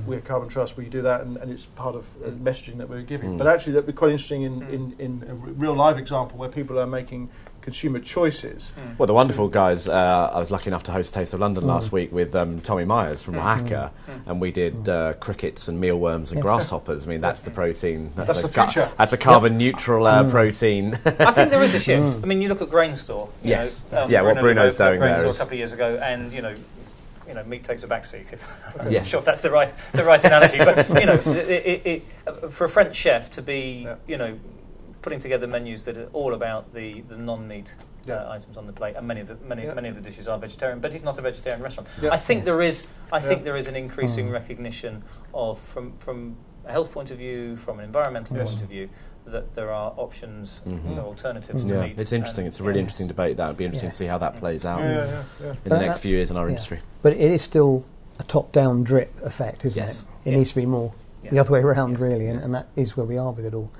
we're Carbon Trust, we do that, and it's part of messaging that we're giving. But actually that'd be quite interesting in a real live example where people are making consumer choices. Well, the wonderful guys, I was lucky enough to host Taste of London last week with Tommy Myers from Oaxaca, and we did crickets and mealworms and grasshoppers. I mean, that's the protein. That's the future. That's a carbon neutral protein. I think there is a shift. I mean, you look at Grain Store. Yes. What Bruno's doing Grain there Store is... a couple of years ago, and meat takes a backseat. I'm Yes. not sure if that's the right analogy, but for a French chef to be putting together menus that are all about the non-meat items on the plate, and many of the dishes are vegetarian, but it's not a vegetarian restaurant. I think there is an increasing recognition of from a health point of view, from an environmental point of view, that there are options, alternatives to meat. It's interesting. It's a really interesting debate. That would be interesting to see how that plays out in the But next few years in our industry. But it is still a top-down drip effect, isn't it? It needs to be more the other way around, really, and that is where we are with it all.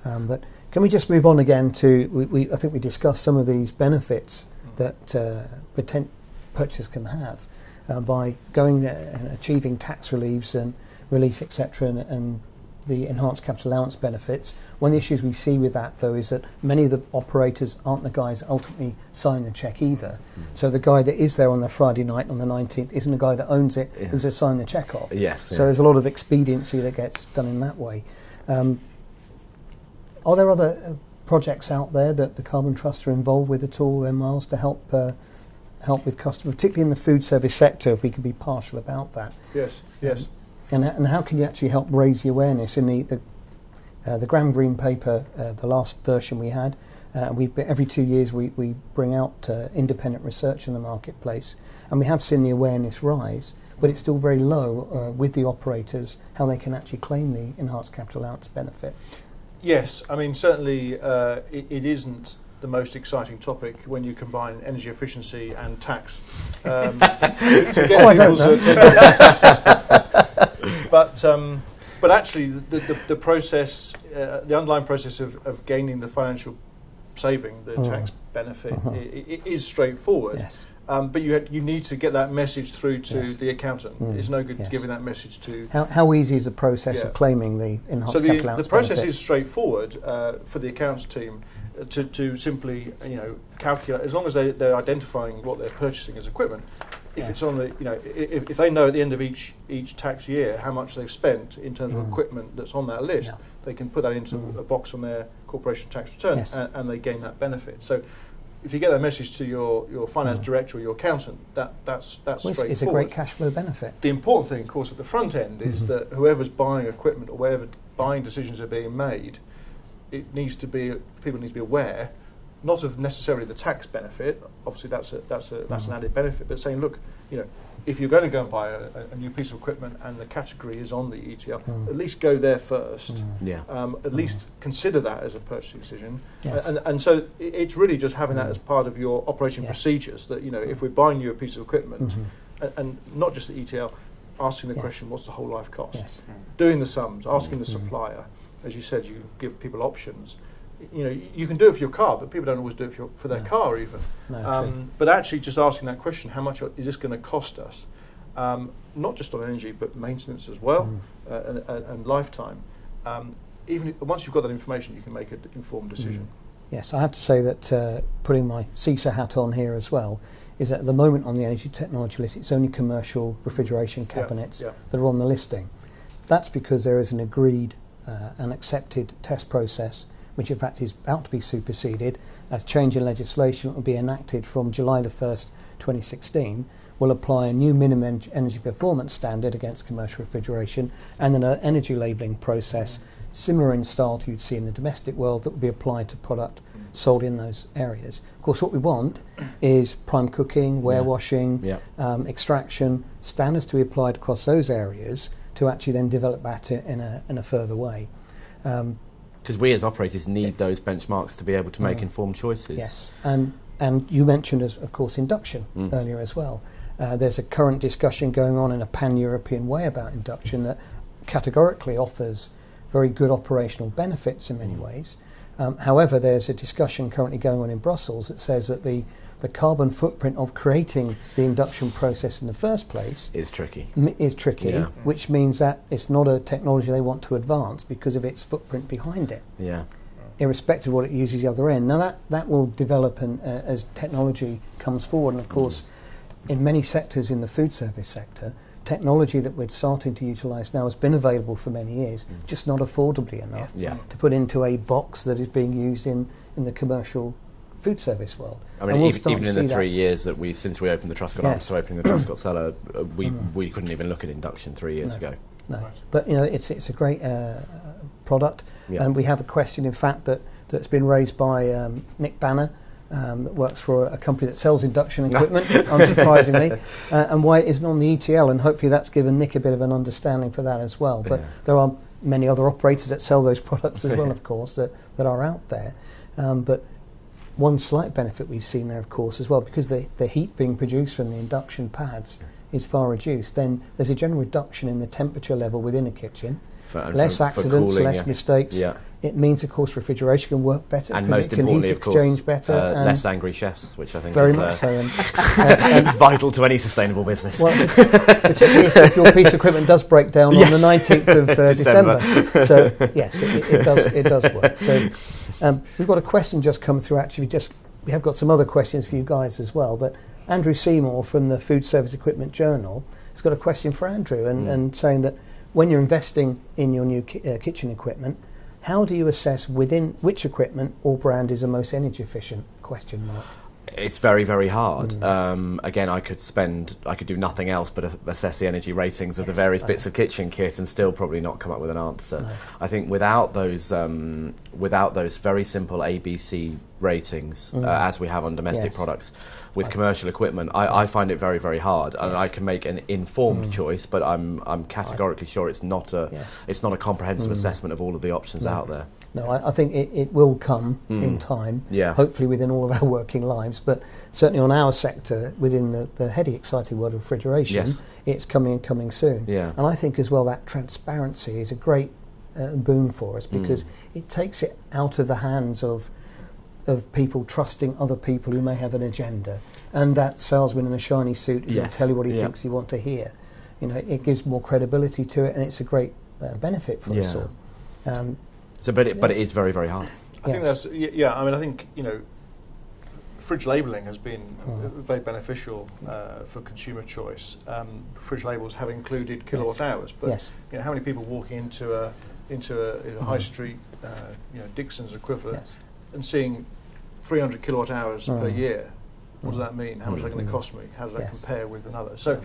But can we just move on again to, I think we discussed some of these benefits that purchasers can have by going and achieving tax relief, etc., and the enhanced capital allowance benefits. One of the issues we see with that, though, is that many of the operators aren't the guys that ultimately sign the cheque either. So the guy that is there on the Friday night on the 19th isn't the guy that owns it who's to sign the cheque off. So there's a lot of expediency that gets done in that way. Are there other projects out there that the Carbon Trust are involved with at all, then, Myles, to help with customers, particularly in the food service sector, if we could be partial about that? Yes. And how can you actually help raise the awareness in the Graham Greene paper, the last version we had? Every 2 years we bring out independent research in the marketplace, and we have seen the awareness rise, but it's still very low with the operators, how they can actually claim the enhanced capital allowance benefit. Yes, I mean, certainly it isn't the most exciting topic when you combine energy efficiency and tax to get people's attention. But actually, the process, the underlying process of gaining the financial saving, the tax benefit, it is straightforward. Yes. But you need to get that message through to the accountant. It's no good giving that message to... How easy is the process of claiming the enhanced capital allowance the process benefit? is straightforward for the accounts team to simply calculate, as long as they're identifying what they're purchasing as equipment. If it's on the if they know at the end of each tax year how much they've spent in terms of equipment that's on that list, they can put that into a box on their corporation tax return, and they gain that benefit. So if you get that message to your finance director or your accountant, that's straightforward. It's a great cash flow benefit. The important thing, of course, at the front end is that whoever's buying equipment or wherever buying decisions are being made, people need to be aware, not of necessarily the tax benefit. Obviously, that's an added benefit. But saying, look, if you're going to go and buy a new piece of equipment and the category is on the ETL, at least go there first. At least consider that as a purchasing decision. And so it's really just having that as part of your operating procedures. That if we're buying you a piece of equipment, and not just the ETL, asking the question, what's the whole life cost? Doing the sums, asking the supplier. As you said, you give people options. You can do it for your car, but people don't always do it for their car even. But actually just asking that question, how much is this going to cost us? Not just on energy, but maintenance as well, and lifetime. Once you've got that information, you can make an informed decision. Yes, I have to say that putting my CISA hat on here as well, is that at the moment on the energy technology list, it's only commercial refrigeration cabinets that are on the listing. That's because there is an agreed and accepted test process, which in fact is about to be superseded as change in legislation that will be enacted from July the 1st, 2016, will apply a new minimum energy performance standard against commercial refrigeration and then an energy labelling process similar in style to you'd see in the domestic world that will be applied to product sold in those areas. Of course, what we want is prime cooking, warewashing, extraction, standards to be applied across those areas to actually then develop that in a further way. Because we as operators need those benchmarks to be able to make informed choices. Yes, and you mentioned, of course, induction earlier as well. There's a current discussion going on in a pan-European way about induction that categorically offers very good operational benefits in many ways. However, there's a discussion currently going on in Brussels that says that the carbon footprint of creating the induction process in the first place is tricky. Which means that it's not a technology they want to advance because of its footprint behind it. Yeah. Irrespective of what it uses the other end. Now that will develop as technology comes forward, and of course, in many sectors in the food service sector, technology that we're starting to utilise now has been available for many years, just not affordably enough to put into a box that is being used in the commercial food service world. I mean, even in the 3 years since we opened the Trustcott Arms to opening the Trustcott cellar, we couldn't even look at induction 3 years ago. No, but it's a great product, and we have a question, in fact, that's been raised by Nick Banner, that works for a company that sells induction equipment, unsurprisingly, and why it isn't on the ETL, and hopefully that's given Nick a bit of an understanding for that as well. But there are many other operators that sell those products as well, of course, that are out there. But one slight benefit we've seen there, of course, as well, because the heat being produced from the induction pads is far reduced, then there's a general reduction in the temperature level within a kitchen. Less accidents, cooling, less mistakes. Yeah. It means, of course, refrigeration can work better, and most it can importantly, heat exchange better, less angry chefs, which I think very is much so, and vital to any sustainable business. Well, particularly if your piece of equipment does break down on the 19th of December. So yes, it does work. So we've got a question just come through. Actually, we have got some other questions for you guys as well. But Andrew Seymour from the Food Service Equipment Journal has got a question for Andrew, and saying that when you're investing in your new kitchen equipment, how do you assess within which equipment or brand is the most energy efficient? ? It's very, very hard. Again, I could do nothing else but assess the energy ratings of the various bits of kitchen kit and still probably not come up with an answer. No. I think without those very simple ABC ratings, as we have on domestic products, with commercial equipment, I find it very, very hard, and I can make an informed choice, but I'm categorically sure it's not a comprehensive assessment of all of the options out there. No, I think it will come in time, hopefully within all of our working lives, but certainly on our sector, within the heady, exciting world of refrigeration, it's coming soon. Yeah. And I think as well that transparency is a great boon for us, because it takes it out of the hands of people trusting other people who may have an agenda, and that salesman in a shiny suit is going to tell you what he thinks you want to hear. It gives more credibility to it, and it's a great benefit for us all. But it is very, very hard. I think that's I mean, I think fridge labelling has been very beneficial for consumer choice. Fridge labels have included kilowatt hours, but how many people walking into a high street, Dixon's equivalent, and seeing 300 kilowatt hours per year? What does that mean? How much is that going to cost me? How does that compare with another? So.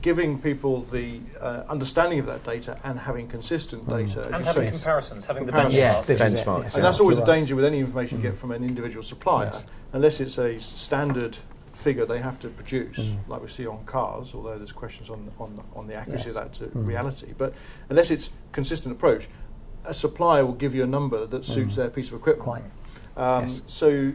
Giving people the understanding of that data and having consistent data. And having comparisons, having the benchmarks. And that's always the danger with any information you get from an individual supplier, unless it's a standard figure they have to produce, like we see on cars, although there's questions on the accuracy of that to reality. But unless it's consistent approach, a supplier will give you a number that suits their piece of equipment. So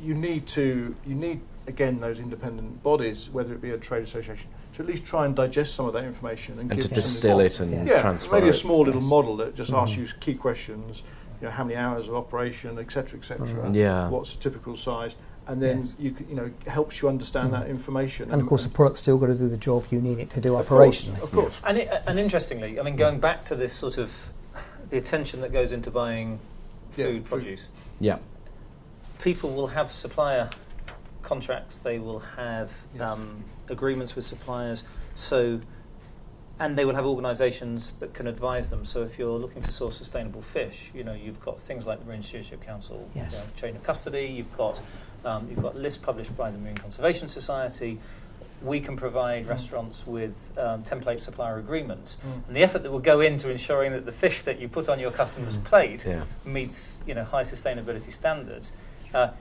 you need again those independent bodies, whether it be a trade association, to at least try and digest some of that information and give to distill it and transfer maybe a small little model that just asks you key questions, how many hours of operation, etc., what's the typical size, and then helps you understand that information. And of course the product's still got to do the job you need it to do operationally. Of course. And interestingly, I mean, going back to this sort of the attention that goes into buying food produce, people will have supplier contracts, they will have agreements with suppliers, and they will have organisations that can advise them. So if you're looking to source sustainable fish, you've got things like the Marine Stewardship Council, chain of custody, you've got lists published by the Marine Conservation Society. We can provide restaurants with template supplier agreements, and the effort that will go into ensuring that the fish that you put on your customer's plate meets high sustainability standards. I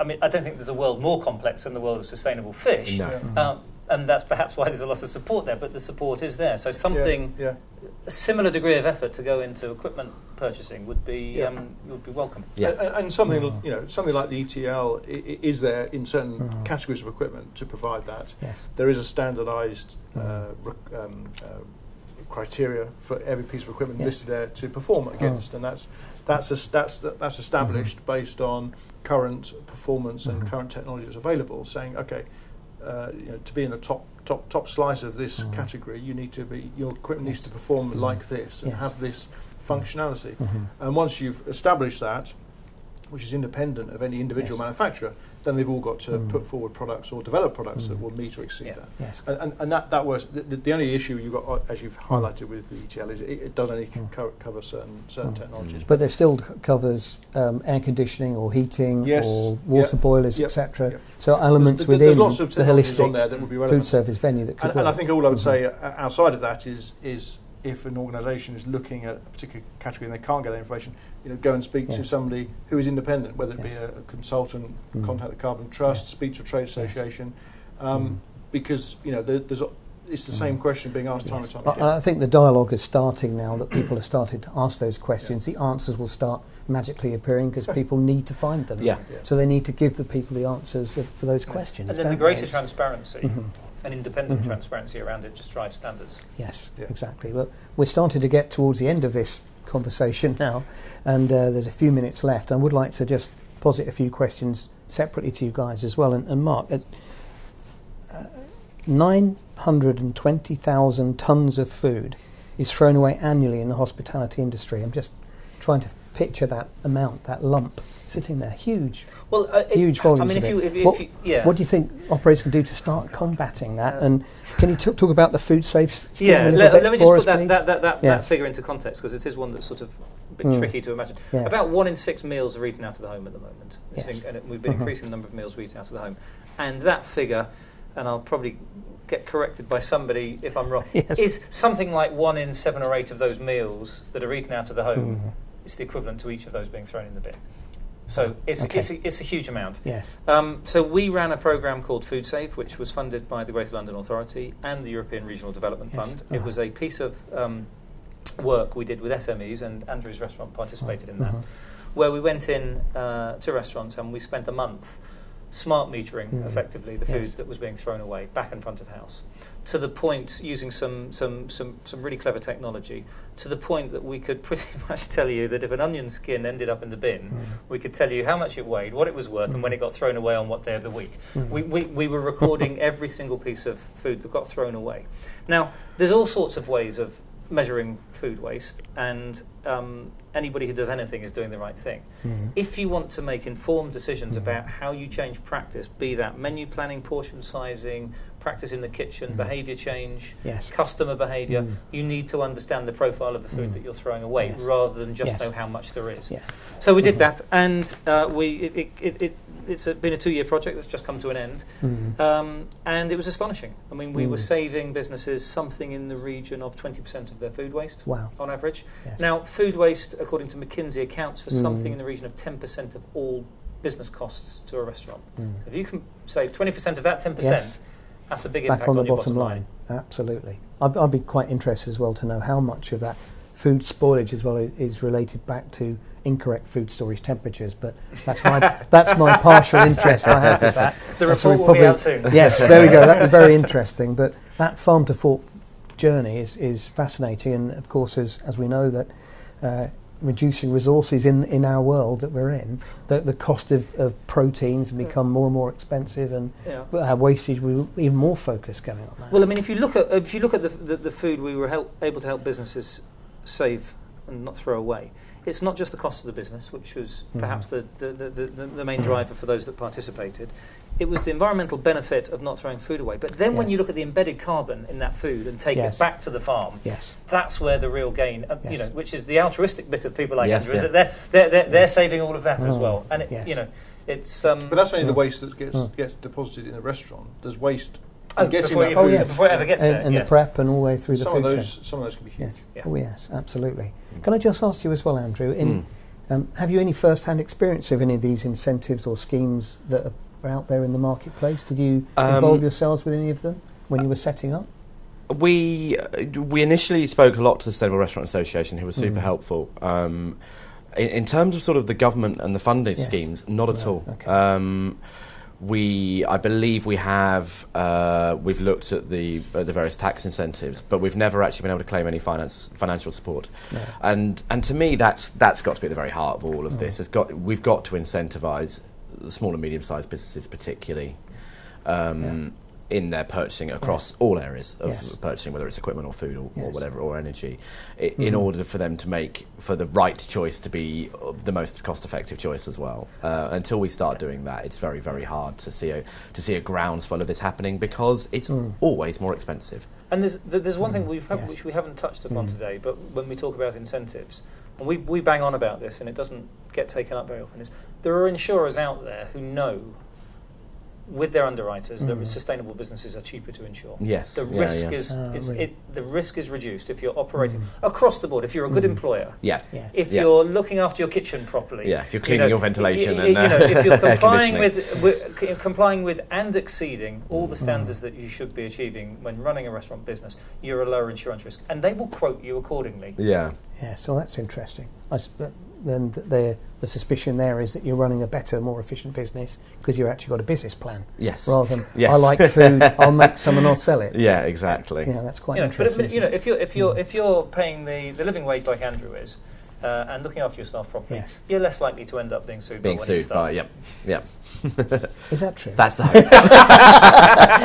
mean, I don't think there's a world more complex than the world of sustainable fish. No. and that's perhaps why there's a lot of support there, but the support is there. So something, a similar degree of effort to go into equipment purchasing would be welcome. Yeah. And something something like the ETL is there in certain categories of equipment to provide that. Yes. There is a standardised criteria for every piece of equipment listed there to perform against, and that's established based on current performance and current technologies available. Saying, okay, to be in the top slice of this category, your equipment needs to perform like this and have this functionality. And once you've established that, which is independent of any individual manufacturer, then they've all got to put forward products or develop products that will meet or exceed that. Yes. And that works. The only issue you've got, as you've highlighted with the ETL, is it does only cover certain technologies. But there still covers air conditioning or heating or water boilers, etc. Yep. So elements within there's lots of the holistic on there that would be relevant. food service venue that could work. And I think all I would say outside of that is if an organisation is looking at a particular category and they can't get that information, go and speak to somebody who is independent, whether it be a consultant, contact the Carbon Trust, speak to a trade association, because it's the same question being asked time and time again. I think the dialogue is starting now that people have started to ask those questions. The answers will start magically appearing because people need to find them. So they need to give the people the answers for those questions. And then the greater transparency and independent transparency around it just drives standards. Yes, exactly. Well, we're starting to get towards the end of this conversation now, and there's a few minutes left. I would like to just posit a few questions separately to you guys as well. And Mark, 920,000 tonnes of food is thrown away annually in the hospitality industry. I'm just trying to picture that amount, that lump sitting there, huge. Well, huge volumes. I mean, what do you think operators can do to start combating that? And can you talk about the food safe scheme? Let me just put that figure into context, because it is one that's sort of a bit tricky to imagine. About 1 in 6 meals are eaten out of the home at the moment, and we've been increasing the number of meals we eat out of the home. And that figure, and I'll probably get corrected by somebody if I'm wrong, is something like 1 in 7 or 8 of those meals that are eaten out of the home. It's the equivalent to each of those being thrown in the bin. So it's a huge amount. Yes. So we ran a programme called Food Safe, which was funded by the Greater London Authority and the European Regional Development Fund. It was a piece of work we did with SMEs, and Andrew's restaurant participated in that, where we went in to restaurants and we spent a month smart metering effectively the food that was being thrown away back in front of house, to the point, using some really clever technology, to the point that we could pretty much tell you that if an onion skin ended up in the bin, we could tell you how much it weighed, what it was worth, and when it got thrown away on what day of the week. We were recording every single piece of food that got thrown away. Now, there's all sorts of ways of measuring food waste, and anybody who does anything is doing the right thing. If you want to make informed decisions about how you change practice, be that menu planning, portion sizing, practice in the kitchen, behaviour change, customer behaviour, you need to understand the profile of the food that you're throwing away, rather than just know how much there is. So we did that, and it's been a 2-year project that's just come to an end, and it was astonishing. I mean, we were saving businesses something in the region of 20% of their food waste on average. Now, food waste, according to McKinsey, accounts for something in the region of 10% of all business costs to a restaurant. If you can save 20% of that 10%, that's a big impact back on the bottom line. Absolutely. I'd be quite interested as well to know how much of that food spoilage as well is related back to incorrect food storage temperatures, but that's my partial interest I have with that. The report will be out soon. Yes, there we go. That would be very interesting. But that farm to fork journey is fascinating, and of course, as we know that reducing resources in our world that we're in, the cost of proteins have become more and more expensive, and our wastage, we even more focus going on that. Well, I mean, if you look at the food we were able to help businesses save and not throw away, it's not just the cost of the business, which was perhaps the main driver for those that participated. It was the environmental benefit of not throwing food away. But then when you look at the embedded carbon in that food and take it back to the farm, that's where the real gain, which is the altruistic bit of people like Andrew, is that they're saving all of that as well. And it's. But that's only the waste that gets deposited in a restaurant. There's waste. Before it ever gets there. And the prep and all the way through the food chain. Some of those can be huge. Oh yes, absolutely. Can I just ask you as well, Andrew, have you any first-hand experience of any of these incentives or schemes that are out there in the marketplace? Did you involve yourselves with any of them? when you were setting up? We initially spoke a lot to the Sustainable Restaurant Association, who was super helpful. In terms of sort of the government and the funding schemes, not at all. Okay. I believe we have. We've looked at the various tax incentives, but we've never actually been able to claim any financial support. No. And to me, that's got to be at the very heart of all of this. We've got to incentivise the small and medium-sized businesses, particularly. In their purchasing across all areas of purchasing, whether it's equipment or food or whatever, or energy, in order for them to make for the right choice to be the most cost-effective choice as well. Until we start doing that, it's very, very hard to see a groundswell of this happening, because it's always more expensive. And there's one thing which we haven't touched upon today, but when we talk about incentives, and we bang on about this, and it doesn't get taken up very often, is there are insurers out there who know, with their underwriters, that sustainable businesses are cheaper to insure. Yes, the risk is really? the risk is reduced if you're operating across the board. If you're a good employer, if you're looking after your kitchen properly, if you're cleaning your ventilation, if you're complying with and exceeding all the standards that you should be achieving when running a restaurant business, you're a lower insurance risk, and they will quote you accordingly. Yeah, so that's interesting. Then the suspicion there is that you're running a better, more efficient business because you've actually got a business plan. Yes. Rather than I like food, I'll make some and I'll sell it. Yeah, exactly. Yeah, that's quite interesting. But if you're paying the living wage like Andrew is, and looking after your staff properly, you're less likely to end up being sued. Is that true? That's the hope.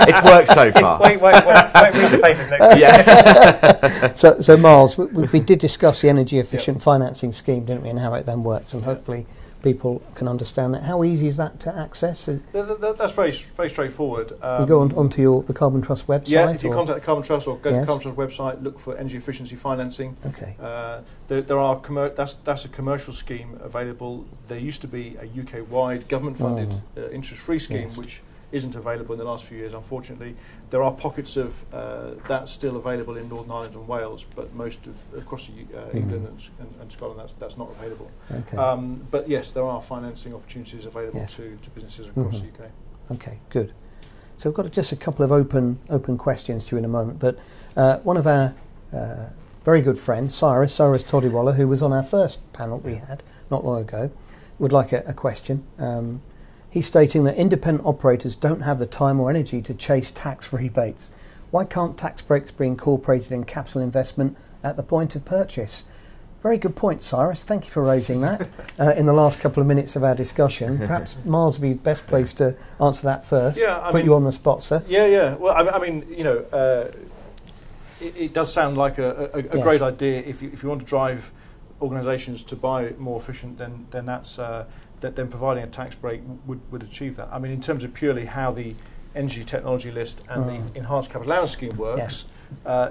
It's worked so far. Wait, read the papers next week. So Myles, we did discuss the energy efficient financing scheme, didn't we, and how it then works, and hopefully people can understand that. How easy is that to access? That's very straightforward. You go onto the Carbon Trust website? Yeah, if you contact the Carbon Trust or go to the Carbon Trust website, look for energy efficiency financing. Okay. There are that's a commercial scheme available. There used to be a UK-wide government-funded interest-free scheme, which isn't available in the last few years, unfortunately. There are pockets of that still available in Northern Ireland and Wales, but most of across England and Scotland, that's not available. Okay. But yes, there are financing opportunities available to businesses across the UK. Okay, good. So we've got just a couple of open questions to you in a moment, but one of our very good friends, Cyrus Toddywaller, who was on our first panel we had not long ago, would like a question. He's stating that independent operators don't have the time or energy to chase tax rebates. Why can't tax breaks be incorporated in capital investment at the point of purchase? Very good point, Cyrus. Thank you for raising that in the last couple of minutes of our discussion. Perhaps Myles would be best placed to answer that first. Put you on the spot, sir. Yeah. Well, I mean, it does sound like a great idea if you want to drive organisations to buy more efficient, then that's then providing a tax break would achieve that. I mean, in terms of purely how the energy technology list and the enhanced capital allowance scheme works,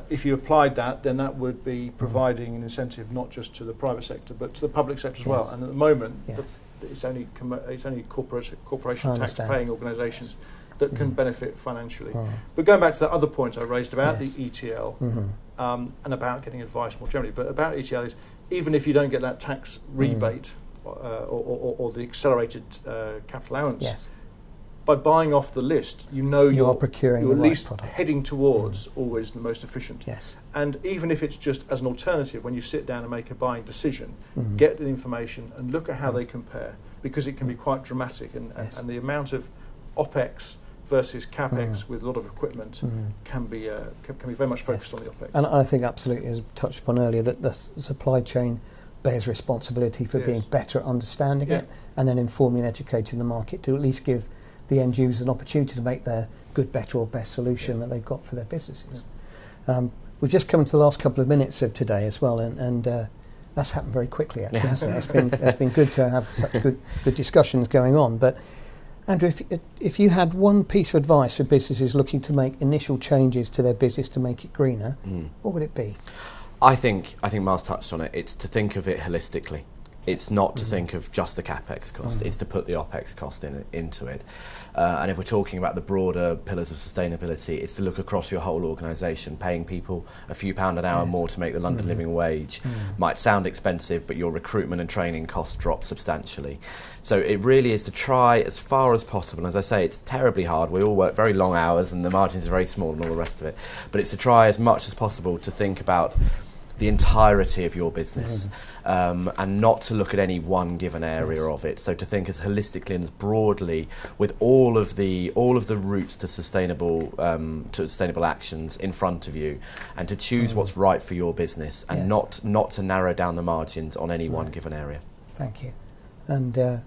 if you applied that, then that would be providing an incentive not just to the private sector but to the public sector as well. And at the moment, it's only corporation tax paying organisations that can benefit financially. But going back to that other point I raised about the ETL and about getting advice more generally, but about ETL is, even if you don't get that tax rebate or the accelerated capital allowance, by buying off the list, you are procuring you're at least heading towards always the most efficient. And even if it's just as an alternative, when you sit down and make a buying decision, get the information and look at how they compare, because it can be quite dramatic, and the amount of OPEX versus CAPEX with a lot of equipment can be very much focused on the OPEX. And I think absolutely, as touched upon earlier, that the supply chain bears responsibility for being better at understanding it and then informing and educating the market to at least give the end users an opportunity to make their good, better or best solution that they've got for their businesses. We've just come to the last couple of minutes of today as well, and that's happened very quickly actually, hasn't it? It's been good to have such good discussions going on. But Andrew, if you had one piece of advice for businesses looking to make initial changes to their business to make it greener, what would it be? I think Myles touched on it. It's to think of it holistically. It's not to think of just the capex cost, it's to put the OPEX cost into it. And if we're talking about the broader pillars of sustainability, it's to look across your whole organisation. Paying people a few pound an hour more to make the London living wage might sound expensive, but your recruitment and training costs drop substantially. So it really is to try as far as possible. As I say, it's terribly hard. We all work very long hours and the margins are very small and all the rest of it. But it's to try as much as possible to think about the entirety of your business, and not to look at any one given area of it. So to think as holistically and as broadly with all of the routes to sustainable actions in front of you, and to choose what's right for your business, and not to narrow down the margins on any one given area. Thank you. And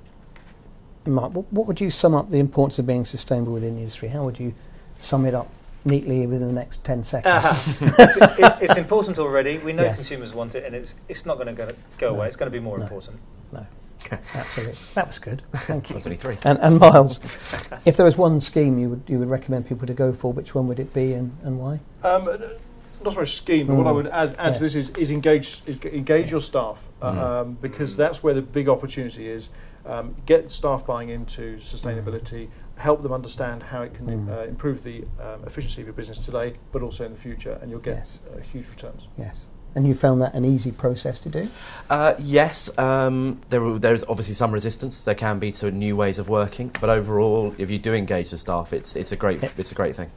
Mark, what would you sum up the importance of being sustainable within the industry? How would you sum it up neatly within the next 10 seconds? It's important already. We know consumers want it, and it's not going to go away. It's going to be more important. No, absolutely. That was good. Thank you. That's only 3. And Myles, if there was one scheme you would recommend people to go for, which one would it be and why? Not so much scheme, but what I would add to this is engage your staff, because that's where the big opportunity is. Get staff buying into sustainability, help them understand how it can improve the efficiency of your business today, but also in the future, and you'll get huge returns. Yes. And you found that an easy process to do? Yes. There's obviously some resistance. There can be to new ways of working, but overall, if you do engage the staff, it's a great thing.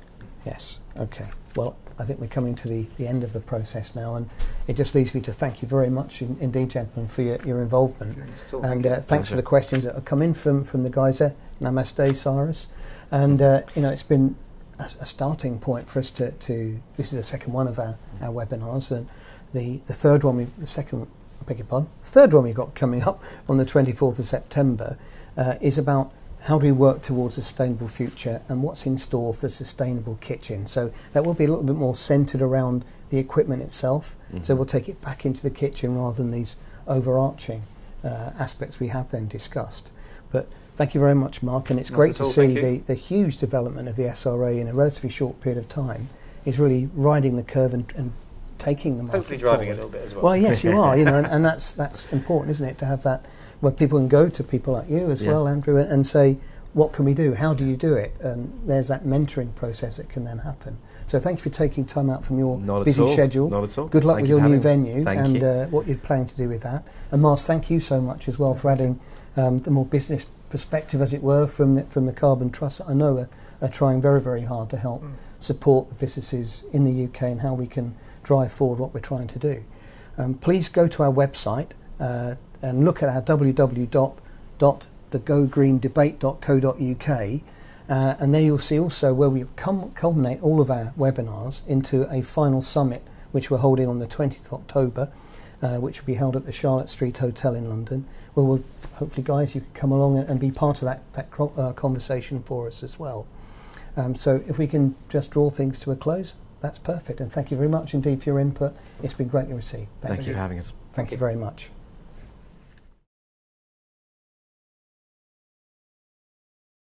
Yes. Okay. Well, I think we're coming to the end of the process now, and it just leaves me to thank you very much indeed, gentlemen, for your involvement. And thanks for the questions that have come in from the guys there. Namaste, Cyrus. And it's been a starting point for us to this is the second one of our webinars, and the third one we've got coming up on the 24th of September is about how do we work towards a sustainable future and what's in store for the sustainable kitchen. So that will be a little bit more centred around the equipment itself. So we'll take it back into the kitchen rather than these overarching aspects we have then discussed. But thank you very much, Mark, and it's great to see the huge development of the SRA in a relatively short period of time is really riding the curve and taking the market hopefully driving forward. it a little bit as well. Well, yes, you are, and that's important, isn't it, to have that where people can go to people like you as well, Andrew, and say, what can we do? How do you do it? And there's that mentoring process that can then happen. So thank you for taking time out from your busy schedule. Not at all. Good luck with your new venue and what you're planning to do with that. And Myles, thank you so much as well for adding the more business perspective, as it were, from the Carbon Trust that I know are trying very, very hard to help support the businesses in the UK and how we can drive forward what we're trying to do. Please go to our website and look at our www.thegogreendebate.co.uk, and there you'll see also where we culminate all of our webinars into a final summit which we're holding on the 20th of October, which will be held at the Charlotte Street Hotel in London, where we'll hopefully, guys, you can come along and be part of that conversation for us as well. So if we can just draw things to a close, that's perfect. And thank you very much indeed for your input. It's been greatly received. Thank you for having us. Thank you very much.